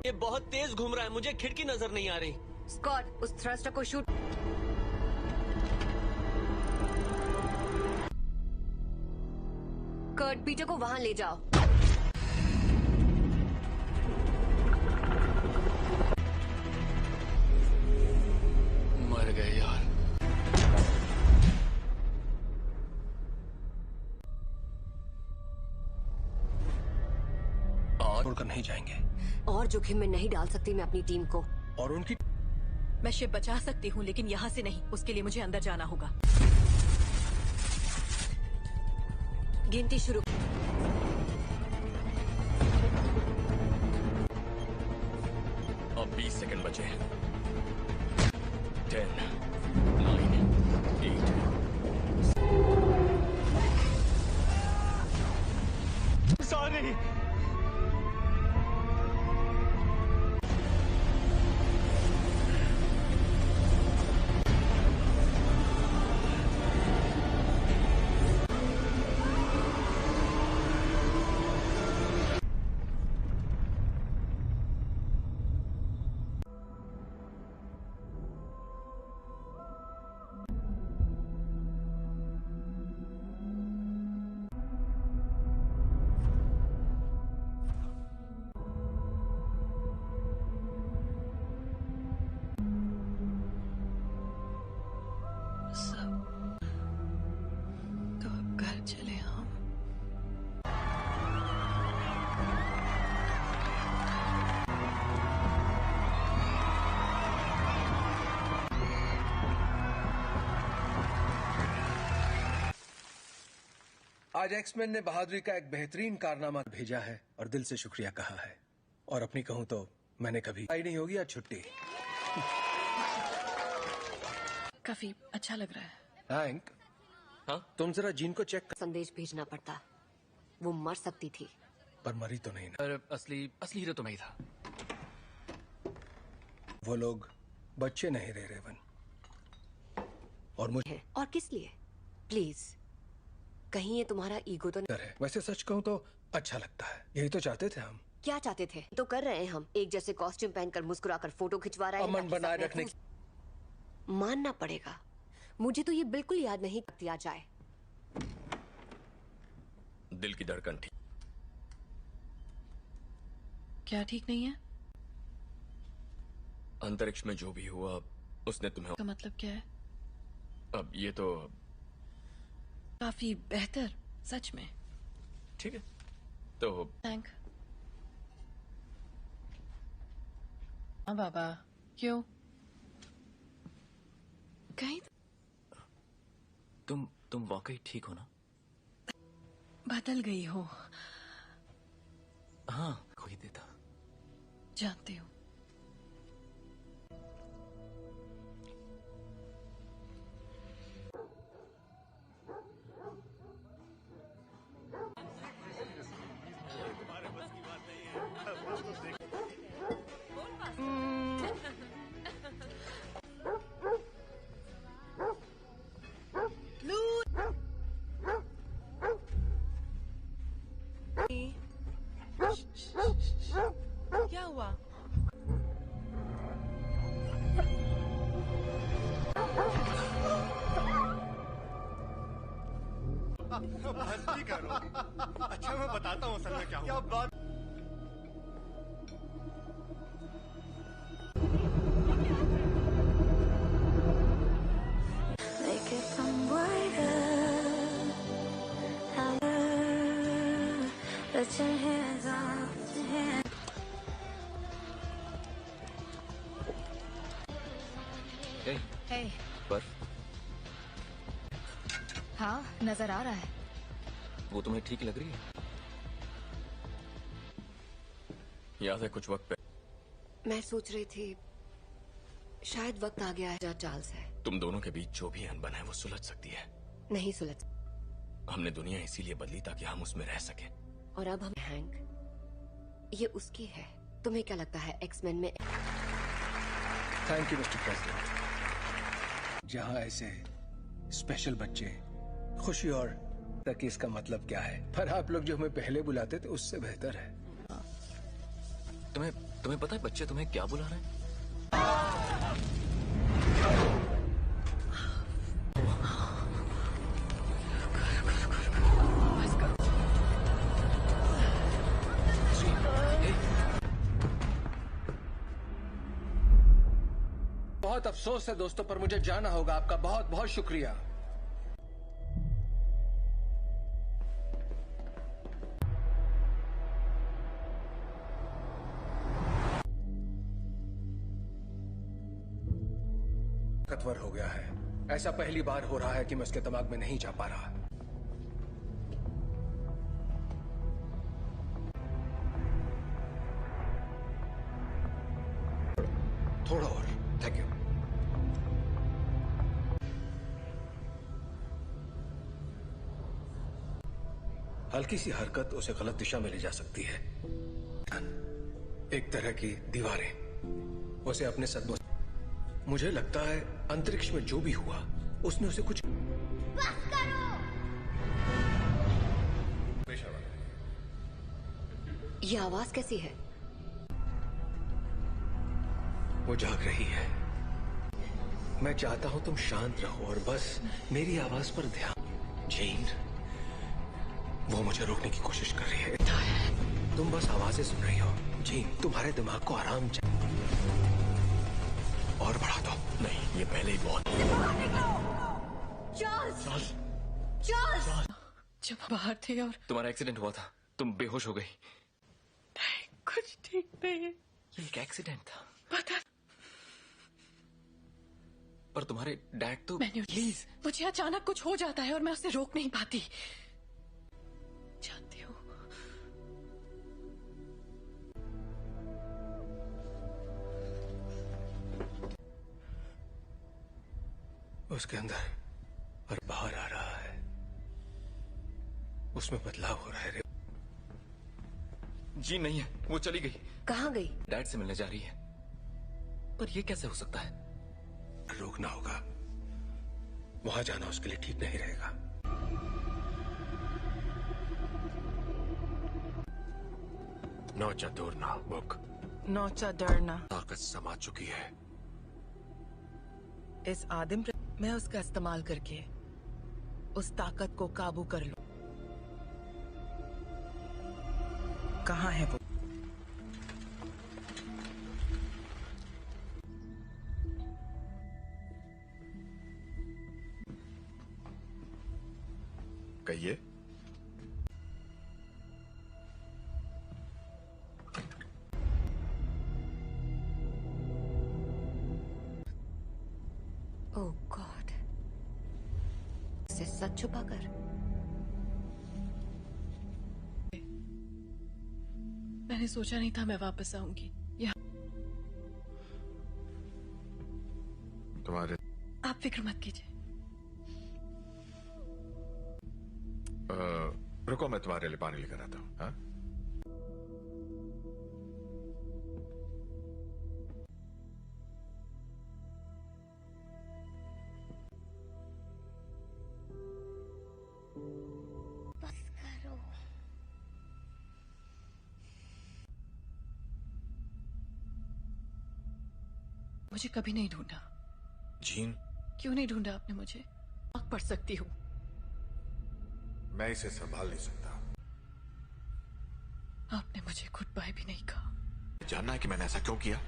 Speaker 9: ये बहुत तेज घूम रहा है, मुझे खिड़की नजर नहीं आ रही।
Speaker 8: स्कॉट, उस थ्रस्टर को शूट। कर्ट, पीटर को वहां ले जाओ।
Speaker 7: मर गए यार।
Speaker 5: छोड़कर नहीं जाएंगे।
Speaker 8: और जोखिम में नहीं डाल सकती मैं अपनी टीम को।
Speaker 5: और उनकी
Speaker 1: मैं शिप बचा सकती हूँ, लेकिन यहाँ से नहीं। उसके लिए मुझे अंदर जाना होगा।
Speaker 8: गिनती शुरू।
Speaker 7: अब 20 सेकंड बचे हैं। 10, 9, 8।
Speaker 9: सॉरी।
Speaker 12: तो अब घर चले हम।
Speaker 5: आज एक्समैन ने बहादुरी का एक बेहतरीन कारनामा भेजा है और दिल से शुक्रिया कहा है। और अपनी कहूं तो मैंने कभी आई नहीं होगी आज छुट्टी।
Speaker 12: काफी अच्छा लग रहा है।
Speaker 5: हैंक, हाँ? तुम जरा जीन को चेक कर।
Speaker 8: संदेश भेजना पड़ता। वो मर सकती थी।
Speaker 5: पर मरी तो नहीं ना।
Speaker 7: पर असली हीरो तो मैं ही था।
Speaker 5: वो लोग बच्चे नहीं रहे रेवन। और मुझे
Speaker 8: और किस लिए? प्लीज, कहीं ये तुम्हारा ईगो तो नहीं
Speaker 5: है? वैसे सच कहूं तो अच्छा लगता है। यही तो चाहते थे हम।
Speaker 8: क्या चाहते थे तो कर रहे हैं हम। एक जैसे कॉस्ट्यूम पहनकर मुस्कुराकर फोटो खिंचवा रहे हैं।
Speaker 5: अमन बनाए रखने।
Speaker 8: मानना पड़ेगा, मुझे तो ये बिल्कुल याद नहीं दिया जाए।
Speaker 7: दिल की धड़कन ठीक।
Speaker 12: क्या ठीक नहीं है?
Speaker 7: अंतरिक्ष में जो भी हुआ उसने तुम्हें।
Speaker 12: का मतलब क्या है?
Speaker 7: अब ये तो
Speaker 1: काफी बेहतर, सच में।
Speaker 7: ठीक है तो
Speaker 1: थैंक। हाँ बाबा, क्यों? कहीं
Speaker 7: तुम वाकई ठीक हो ना?
Speaker 1: बदल गई हो।
Speaker 7: हाँ, कोई देता।
Speaker 1: जानती हूँ।
Speaker 12: क्या हुआ?
Speaker 10: मस्ती करो। अच्छा मैं बताता हूँ असल में क्या हुआ। बात
Speaker 3: Hey.
Speaker 7: बर्फ
Speaker 13: हाँ, नजर आ रहा है।
Speaker 7: वो तुम्हें ठीक लग रही है? याद है कुछ वक्त पहले
Speaker 8: मैं सोच रही थी शायद वक्त आ गया है चार्ल्स है।
Speaker 7: तुम दोनों के बीच जो भी अनबन है वो सुलझ सकती है।
Speaker 8: नहीं सुलझ।
Speaker 7: हमने दुनिया इसीलिए बदली ताकि हम उसमें रह सके।
Speaker 8: और अब हम हैंक, ये उसकी है। तुम्हें क्या लगता है एक्समैन में?
Speaker 5: Thank you mister president. जहाँ ऐसे स्पेशल बच्चे खुशी और तक इसका मतलब क्या है, पर आप लोग जो हमें पहले बुलाते थे उससे बेहतर है।
Speaker 7: तुम्हें पता है बच्चे तुम्हें क्या बुला रहे हैं?
Speaker 5: बहुत अफसोस है दोस्तों, पर मुझे जाना होगा। आपका बहुत बहुत शुक्रिया। ताकतवर हो गया है। ऐसा पहली बार हो रहा है कि मैं उसके दिमाग में नहीं जा पा रहा। थोड़ा और। Thank you. हल्की सी हरकत उसे गलत दिशा में ले जा सकती है। एक तरह की दीवारें उसे अपने सदमों। मुझे लगता है अंतरिक्ष में जो भी हुआ उसने उसे कुछ।
Speaker 2: बस करो।
Speaker 8: ये आवाज कैसी है?
Speaker 5: वो जाग रही है। मैं चाहता हूं तुम शांत रहो और बस मेरी आवाज पर ध्यान। जीन, वो मुझे रोकने की कोशिश कर रही है। तुम बस आवाजें सुन रही हो। जीन, तुम्हारे दिमाग को आराम चाहिए। और बढ़ा दो।
Speaker 7: नहीं, ये पहले ही बहुत।
Speaker 2: चार्ल्स! चार्ल्स!
Speaker 1: जब बाहर थे और
Speaker 7: तुम्हारा एक्सीडेंट हुआ था, तुम बेहोश हो गई।
Speaker 1: कुछ ठीक नहीं है।
Speaker 7: ये एक एक्सीडेंट था।
Speaker 1: पता।
Speaker 7: पर तुम्हारे डैड तो।
Speaker 1: प्लीज, मुझे अचानक कुछ हो जाता है और मैं उसे रोक नहीं पाती। जानती हूँ।
Speaker 5: उसके अंदर और बाहर आ रहा है। उसमें बदलाव हो रहा है।
Speaker 7: जी नहीं है, वो चली गई।
Speaker 8: कहाँ गई?
Speaker 7: डैड से मिलने जा रही है। पर ये कैसे हो सकता है?
Speaker 5: रोकना होगा। वहां जाना उसके लिए ठीक नहीं रहेगा।
Speaker 11: नौचा दूरना बुक।
Speaker 12: नौचा डरना।
Speaker 11: ताकत समा चुकी है।
Speaker 12: इस आदिम मैं उसका इस्तेमाल करके उस ताकत को काबू कर लूं। कहाँ है वो?
Speaker 11: कहिए।
Speaker 8: ओह गॉड, से सच छुपाकर।
Speaker 1: मैंने सोचा नहीं था मैं वापस आऊंगी यहाँ।
Speaker 11: तुम्हारे
Speaker 1: आप फिक्र मत कीजिए।
Speaker 11: रुको, मैं तुम्हारे लिए पानी लेकर आता हूँ। हाँ?
Speaker 2: बस करो।
Speaker 1: मुझे कभी नहीं ढूंढा।
Speaker 11: जीन,
Speaker 1: क्यों नहीं ढूंढा आपने मुझे? आग पढ़ सकती हूँ।
Speaker 11: मैं इसे संभाल नहीं सकता।
Speaker 1: आपने मुझे गुड बाय भी नहीं कहा।
Speaker 11: जानना है कि मैंने ऐसा क्यों किया?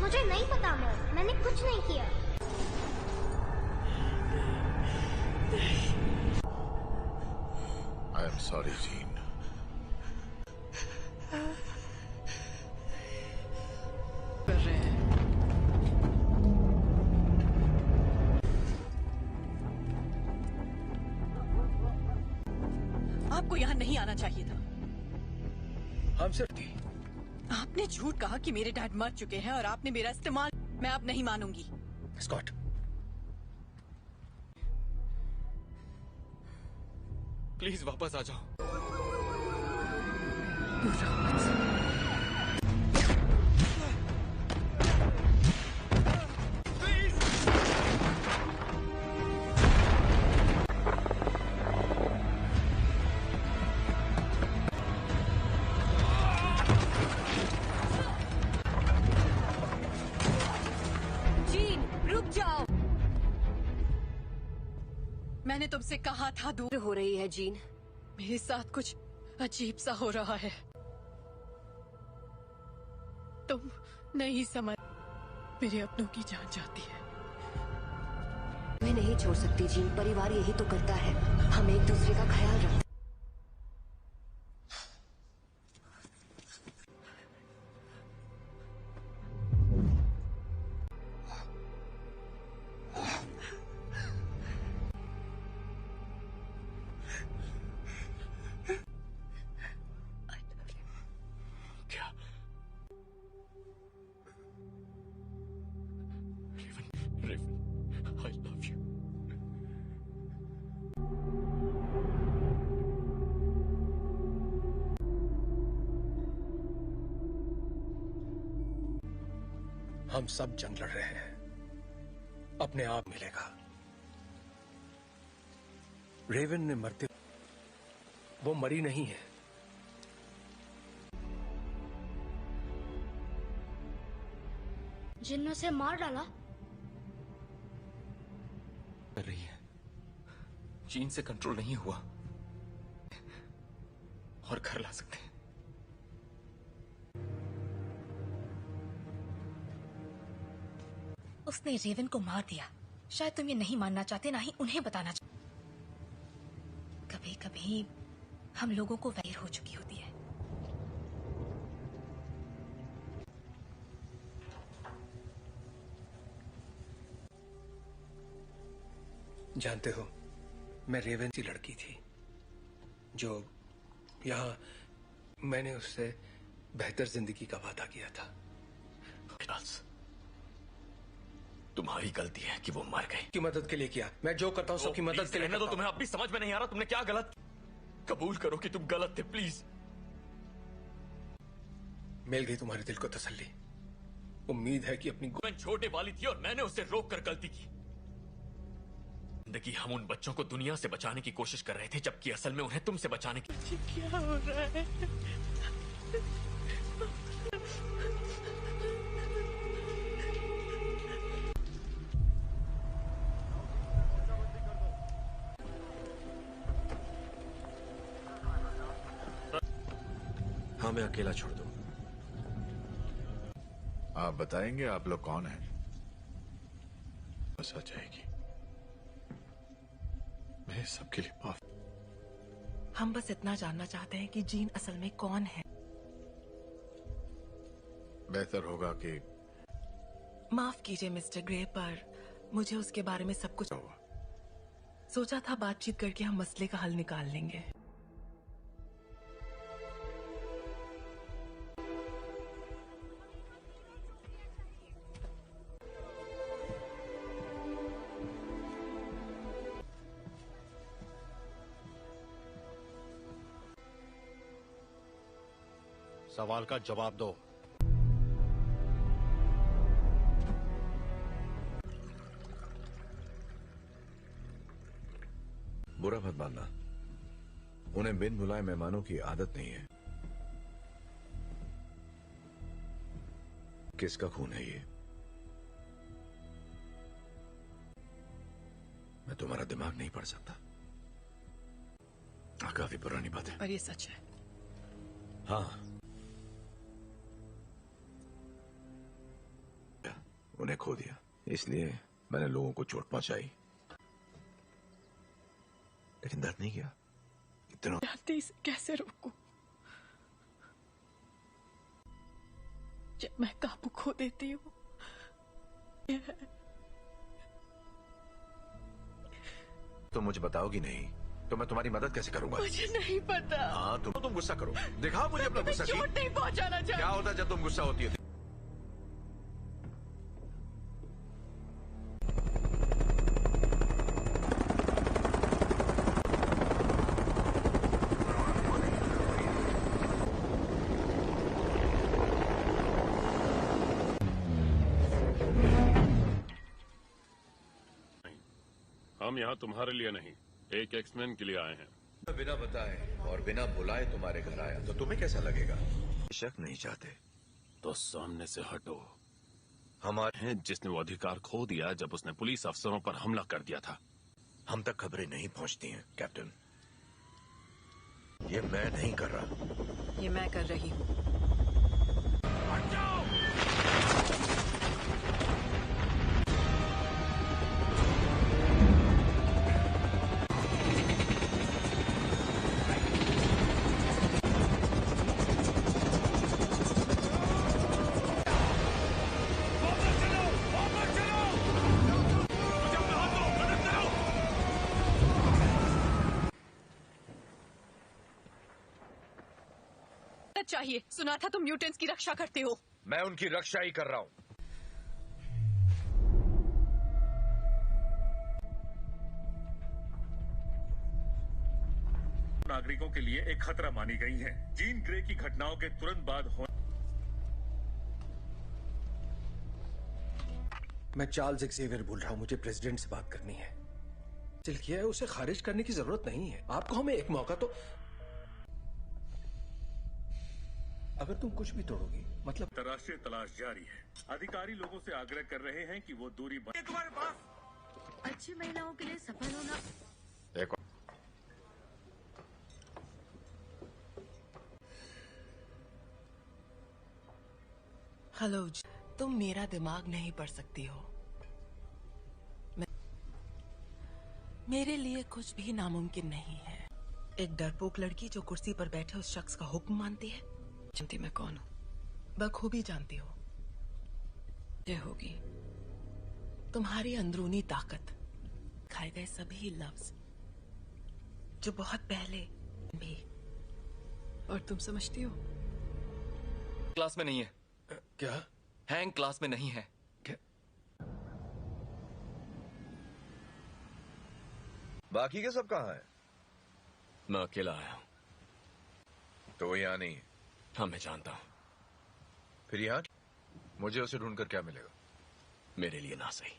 Speaker 2: मुझे नहीं पता मॉम, मैंने कुछ नहीं किया।
Speaker 11: I am sorry gene.
Speaker 1: कर रहे हैं। आपको यहाँ नहीं आना चाहिए था।
Speaker 5: हम सिर्फ थी।
Speaker 1: आपने झूठ कहा कि मेरे डैड मर चुके हैं और आपने मेरा इस्तेमाल। मैं अब नहीं मानूंगी।
Speaker 5: स्कॉट,
Speaker 7: प्लीज वापस आ जाओ।
Speaker 1: जीन, रुक जाओ। मैंने तुमसे कहा था दूर
Speaker 8: हो रही है जीन।
Speaker 1: मेरे साथ कुछ अजीब सा हो रहा है। तुम नहीं समझ। मेरे अपनों की जान जाती है।
Speaker 8: मैं नहीं छोड़ सकती जीन, परिवार यही तो करता है। हम एक दूसरे का ख्याल रखते।
Speaker 7: क्या? Raven, I love you.
Speaker 5: हम सब जंग लड़ रहे हैं। अपने आप मिलेगा। रेवन ने मरते, वो मरी नहीं है।
Speaker 2: जिन ने उसे मार डाला।
Speaker 7: कर रही है। जीन से कंट्रोल नहीं हुआ और घर ला सकते हैं।
Speaker 13: उसने रेवन को मार दिया। शायद तुम ये नहीं मानना चाहते, ना ही उन्हें बताना चाहते। कभी कभी हम लोगों को वैर हो चुकी होती है।
Speaker 5: जानते हो, मैं रेवन सी लड़की थी जो यहाँ मैंने उससे बेहतर जिंदगी का वादा किया था।
Speaker 7: तुम्हारी गलती है कि वो मर गए।
Speaker 5: की मदद के लिए किया। मैं जो करता हूँ सबकी मदद के लिए
Speaker 7: तो तुम्हें अब भी समझ में नहीं आ रहा तुमने क्या गलत। कबूल करो कि तुम गलत थे प्लीज।
Speaker 5: मिल गई तुम्हारे दिल को तसल्ली। उम्मीद है कि अपनी
Speaker 7: छोटे वाली थी और मैंने उसे रोक कर गलती की। जिंदगी हम उन बच्चों को दुनिया से बचाने की कोशिश कर रहे थे, जबकि असल में उन्हें तुमसे बचाने की।
Speaker 1: क्या हो रहा है?
Speaker 5: हाँ, मैं अकेला छोड़ दूं।
Speaker 11: आप बताएंगे आप लोग कौन हैं? बस आ जाएगी।
Speaker 5: मैं सबके लिए माफ।
Speaker 12: हम बस इतना जानना चाहते हैं कि जीन असल में कौन है।
Speaker 11: बेहतर होगा कि
Speaker 12: माफ कीजिए मिस्टर ग्रे, पर मुझे उसके बारे में सब कुछ सोचा था। बातचीत करके हम मसले का हल निकाल लेंगे।
Speaker 10: सवाल का जवाब दो।
Speaker 11: बुरा मत मानना, उन्हें बिन बुलाए मेहमानों की आदत नहीं है। किसका खून है ये? मैं तुम्हारा दिमाग नहीं पढ़ सकता। काफी पुरानी बात है,
Speaker 12: पर ये सच है।
Speaker 11: हाँ, उन्हें खो दिया, इसलिए मैंने लोगों को चोट पहुंचाई, लेकिन दर्द नहीं किया। इतना
Speaker 12: जल्दी से कैसे रोकूं? जब मैं काबू खो देती हूँ।
Speaker 11: तुम मुझे बताओगी नहीं तो मैं तुम्हारी मदद कैसे करूंगा?
Speaker 12: मुझे नहीं पता।
Speaker 11: हाँ, तुम गुस्सा करो, दिखाओ मुझे अपना गुस्सा।
Speaker 12: चोट नहीं पहुंचाना चाहिए।
Speaker 11: क्या होता है जब तुम गुस्सा होती है?
Speaker 14: हम यहाँ तुम्हारे लिए नहीं, एक एक्समैन के लिए आए हैं।
Speaker 11: बिना बताए और बिना बुलाए तुम्हारे घर आया तो तुम्हें कैसा लगेगा? शक नहीं चाहते
Speaker 14: तो सामने से हटो।
Speaker 11: हमारे
Speaker 14: हैं जिसने वो अधिकार खो दिया जब उसने पुलिस अफसरों पर हमला कर दिया था।
Speaker 11: हम तक खबरें नहीं पहुंचती हैं कैप्टन। ये मैं नहीं कर रहा,
Speaker 1: ये मैं कर रही हूँ।
Speaker 3: चाहिए, सुना था तुम म्यूटेंट्स की रक्षा करते हो।
Speaker 11: मैं उनकी रक्षा ही कर रहा हूं।
Speaker 14: नागरिकों के लिए एक खतरा मानी गई हैं। जीन ग्रे की घटनाओं के तुरंत बाद
Speaker 5: मैं चार्ल्स एक्सेवियर बोल रहा हूं। मुझे प्रेसिडेंट से बात करनी है। दिल किया है, उसे खारिज करने की जरूरत नहीं है। आपको हमें एक मौका तो। अगर तुम कुछ भी तोड़ोगी मतलब।
Speaker 14: अंतर्राष्ट्रीय तलाश जारी है। अधिकारी लोगों से आग्रह कर रहे हैं कि वो दूरी तुम्हारे पास।
Speaker 16: अच्छी महिलाओं के लिए सफल होना।
Speaker 11: देखो,
Speaker 12: हेलो, तुम मेरा दिमाग नहीं पढ़ सकती हो। मेरे लिए कुछ भी नामुमकिन नहीं है। एक डरपोक लड़की जो कुर्सी पर बैठे उस शख्स का हुक्म मानती है।
Speaker 1: जानती मैं कौन हूँ?
Speaker 12: बखूबी जानती हो।
Speaker 1: ये होगी
Speaker 12: तुम्हारी अंदरूनी ताकत, खाए गए सभी लफ्ज जो बहुत पहले भी।
Speaker 1: और तुम समझती हो?
Speaker 7: क्लास में नहीं है।
Speaker 5: क्या?
Speaker 7: हैंग क्लास में नहीं है।
Speaker 5: क्या?
Speaker 11: बाकी के सब कहाँ हैं?
Speaker 7: मैं अकेला आया हूँ।
Speaker 11: तो वो यहाँ नहीं है?
Speaker 7: हाँ, मैं जानता हूँ।
Speaker 11: फिर यहाँ मुझे उसे ढूंढकर क्या मिलेगा?
Speaker 7: मेरे लिए ना सही।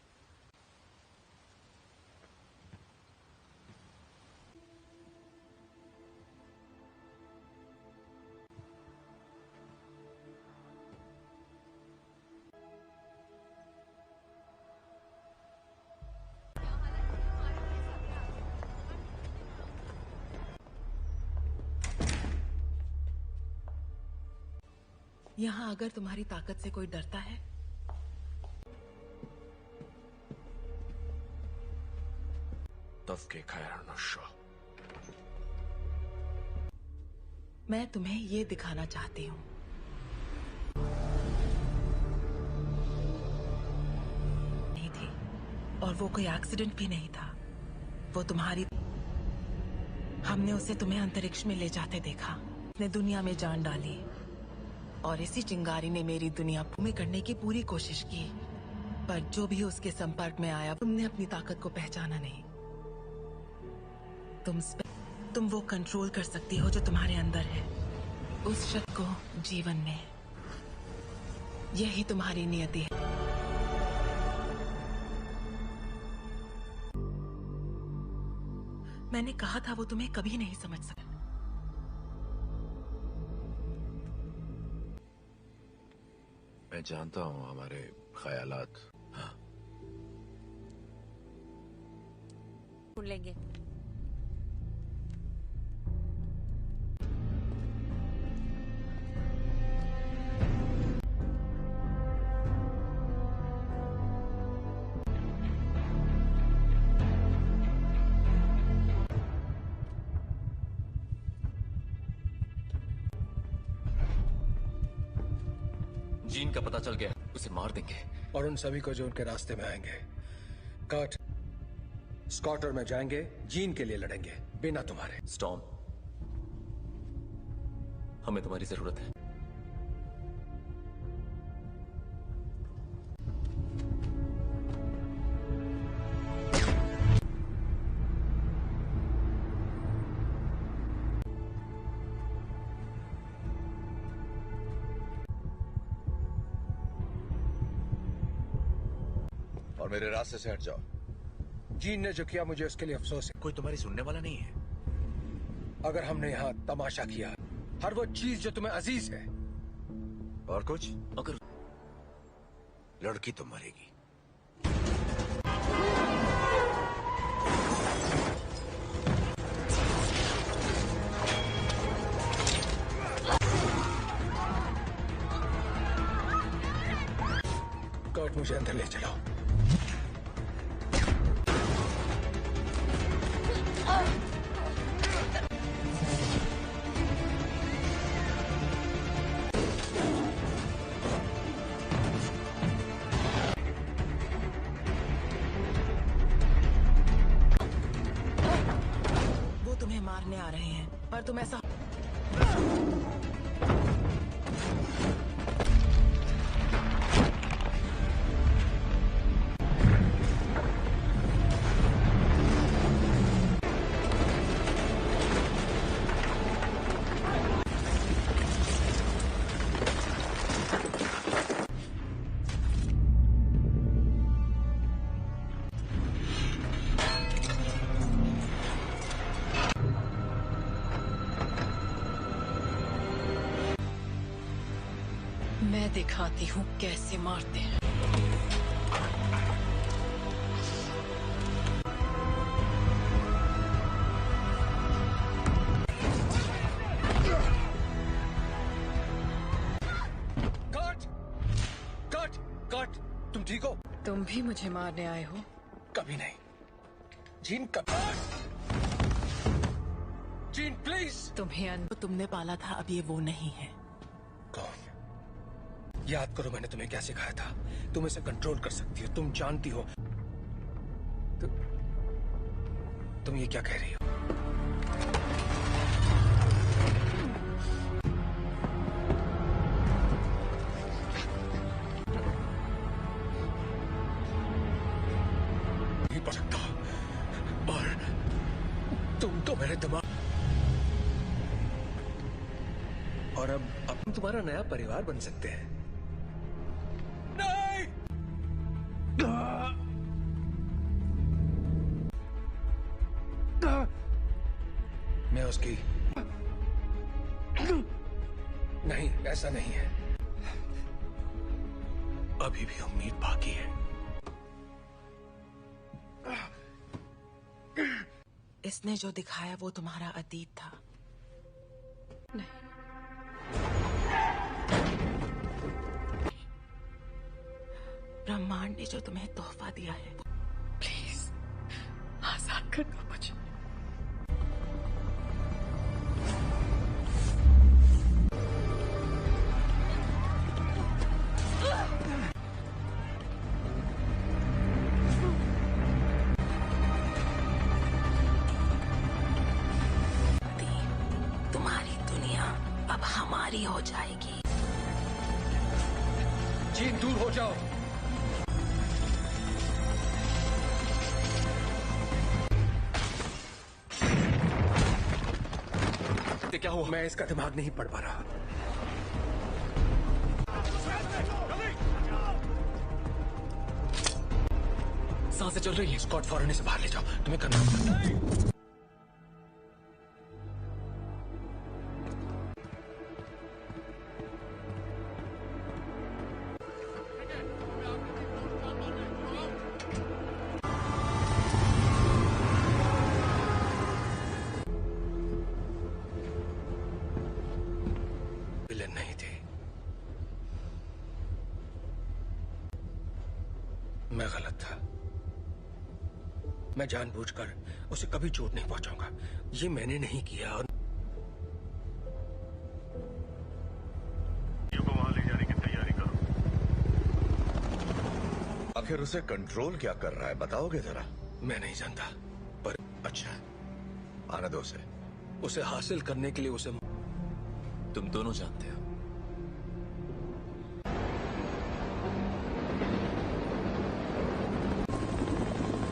Speaker 12: यहाँ अगर तुम्हारी ताकत से कोई डरता है
Speaker 7: तफके खैर नशा।
Speaker 12: मैं तुम्हें ये दिखाना चाहती हूँ। नहीं थी, और वो कोई एक्सीडेंट भी नहीं था। वो तुम्हारी, हमने उसे तुम्हें अंतरिक्ष में ले जाते देखा। उसने दुनिया में जान डाली, और इसी चिंगारी ने मेरी दुनिया में करने की पूरी कोशिश की। पर जो भी उसके संपर्क में आया, तुमने अपनी ताकत को पहचाना नहीं। तुम वो कंट्रोल कर सकती हो जो तुम्हारे अंदर है, उस शक्ति को जीवन में। यही तुम्हारी नियति है। मैंने कहा था वो तुम्हें कभी नहीं समझ सकता।
Speaker 11: मैं जानता हूं हमारे ख्यालात। हाँ,
Speaker 15: सुन लेंगे।
Speaker 7: जीन का पता चल गया, उसे मार देंगे।
Speaker 5: और उन सभी को जो उनके रास्ते में आएंगे। कर्ट, स्कॉट और मैं जाएंगे, जीन के लिए लड़ेंगे, बिना तुम्हारे।
Speaker 7: स्टॉर्म, हमें तुम्हारी जरूरत है।
Speaker 11: और मेरे रास्ते से हट जाओ।
Speaker 5: जीन ने जो किया मुझे उसके लिए अफसोस है।
Speaker 11: कोई तुम्हारी सुनने वाला नहीं है।
Speaker 5: अगर हमने यहाँ तमाशा किया, हर वो चीज जो तुम्हें अजीज है।
Speaker 11: और कुछ? अगर लड़की तो मरेगी।
Speaker 5: कर्ट, मुझे अंदर ले चलो।
Speaker 12: वो तुम्हें मारने आ रहे हैं, पर तुम ऐसा
Speaker 1: मैं दिखाती हूँ कैसे मारते हैं।
Speaker 5: कट, तुम ठीक हो?
Speaker 1: तुम भी मुझे मारने आए हो?
Speaker 5: कभी नहीं। Gene, gene please.
Speaker 12: तुम्हें तुमने पाला था, अब ये वो नहीं है।
Speaker 5: कौन? याद करो मैंने तुम्हें क्या सिखाया था। तुम इसे कंट्रोल कर सकती हो, तुम जानती हो। तुम ये क्या कह रही हो? नहीं पढ़ सकता। और तुम तो मेरे दिमाग, और अब हम तुम्हारा नया परिवार बन सकते हैं। नहीं! मैं उसकी, नहीं, ऐसा नहीं है। अभी भी उम्मीद बाकी है।
Speaker 12: इसने जो दिखाया वो तुम्हारा अतीत था।
Speaker 1: नहीं,
Speaker 12: ब्रह्मांड ने जो तुम्हें तोहफा दिया है।
Speaker 1: प्लीज आजाद
Speaker 5: करना मुझे।
Speaker 12: तुम्हारी दुनिया अब हमारी हो जाएगी।
Speaker 5: जीन, दूर हो जाओ। क्या हुआ? मैं इसका दिमाग नहीं पढ़ पा रहा। सांसें चल रही है। स्कॉट, फौरन इसे बाहर ले जाओ। तुम्हें करना होगा। विलन नहीं थे। मैं गलत था। मैं जानबूझकर उसे कभी चोट नहीं पहुंचाऊंगा। ये मैंने नहीं किया। और
Speaker 14: को वहां ले जाने की तैयारी करो।
Speaker 11: आखिर उसे कंट्रोल क्या कर रहा है, बताओगे जरा?
Speaker 5: मैं नहीं जानता, पर
Speaker 11: अच्छा, आने दो उसे।
Speaker 5: उसे हासिल करने के लिए उसे
Speaker 7: तुम दोनों जानते हो।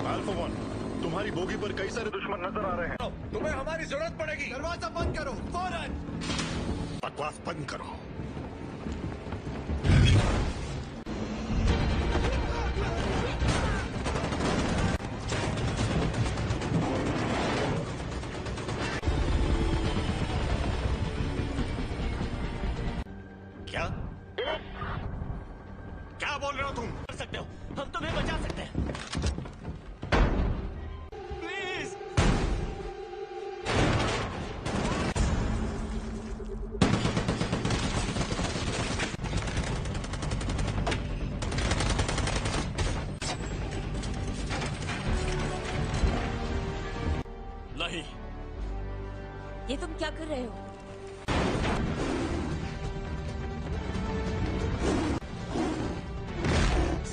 Speaker 14: अल्फा 1, तुम्हारी बोगी पर कई सारे दुश्मन नजर आ रहे हैं।
Speaker 5: तुम्हें हमारी जरूरत पड़ेगी।
Speaker 10: दरवाजा बंद करो फौरन।
Speaker 14: बकवास बंद करो।
Speaker 9: क्या क्या बोल रहे हो तुम? कर सकते हो, हम तुम्हें बचा सकते हैं। प्लीज।
Speaker 7: नहीं,
Speaker 15: ये तुम क्या कर रहे हो?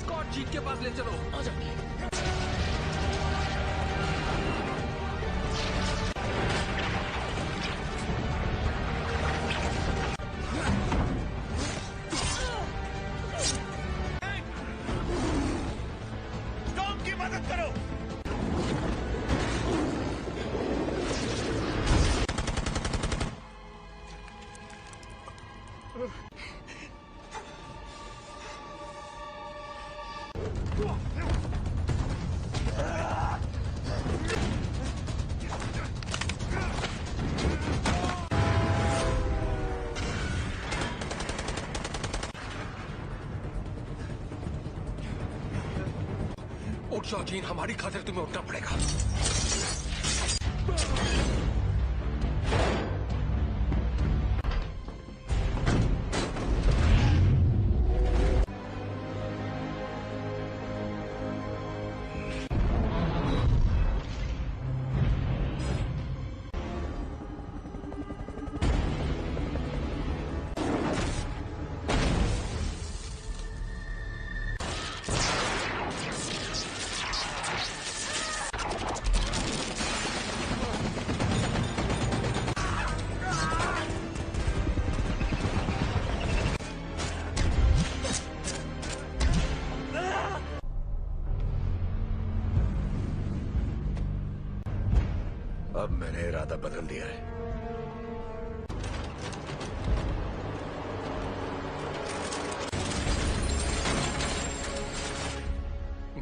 Speaker 5: स्कॉट, जीन के पास ले चलो। आ जाओ।
Speaker 9: टॉम की मदद करो।
Speaker 5: उठ जाओ जीन, हमारी खातिर तुम्हें उठना पड़ेगा।
Speaker 11: अब मैंने इरादा बदल दिया है।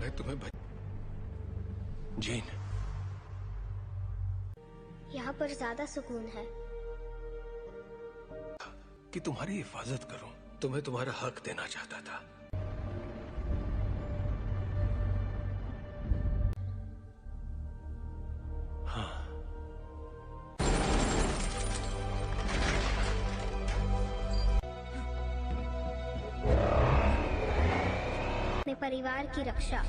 Speaker 5: मैं तुम्हें जीन,
Speaker 2: यहाँ पर ज्यादा सुकून है।
Speaker 5: कि तुम्हारी हिफाजत करूं। तुम्हें तुम्हारा हक देना चाहता था। हाँ,
Speaker 2: अपने परिवार की रक्षा।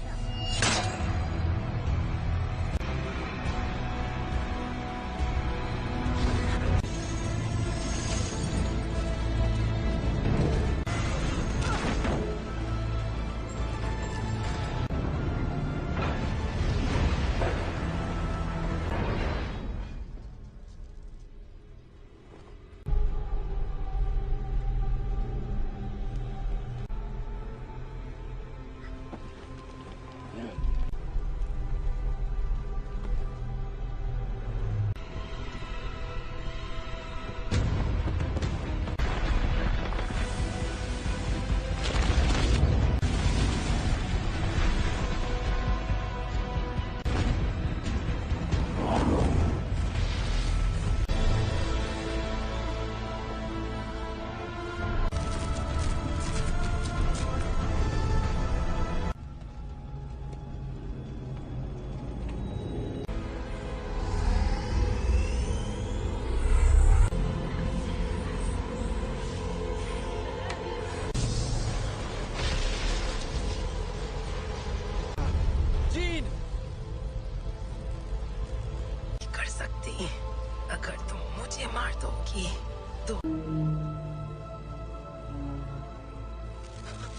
Speaker 12: कि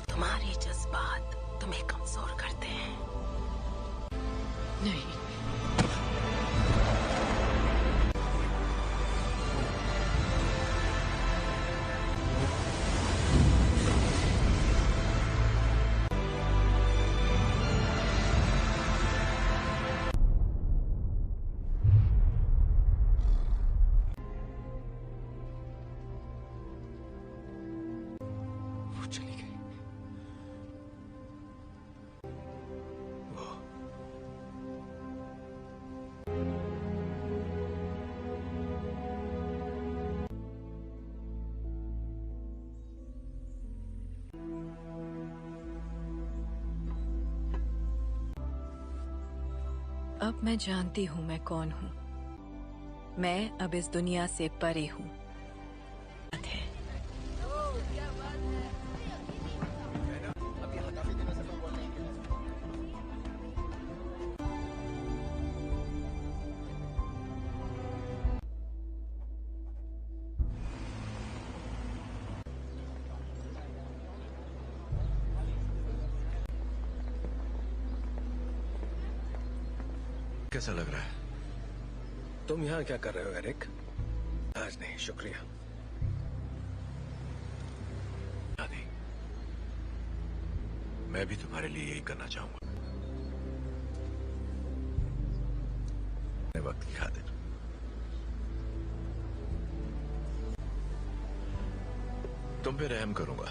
Speaker 12: तुम्हारे जज्बात तुम्हें कमजोर करते हैं।
Speaker 1: नहीं, अब मैं जानती हूँ मैं कौन हूँ। मैं अब इस दुनिया से परे हूँ।
Speaker 5: कैसा लग रहा है? तुम यहाँ क्या कर रहे हो एरिक? आज नहीं, शुक्रिया।
Speaker 11: नहीं, मैं भी तुम्हारे लिए यही करना चाहूंगा। वक्त की खातिर तुम पे रहम करूंगा।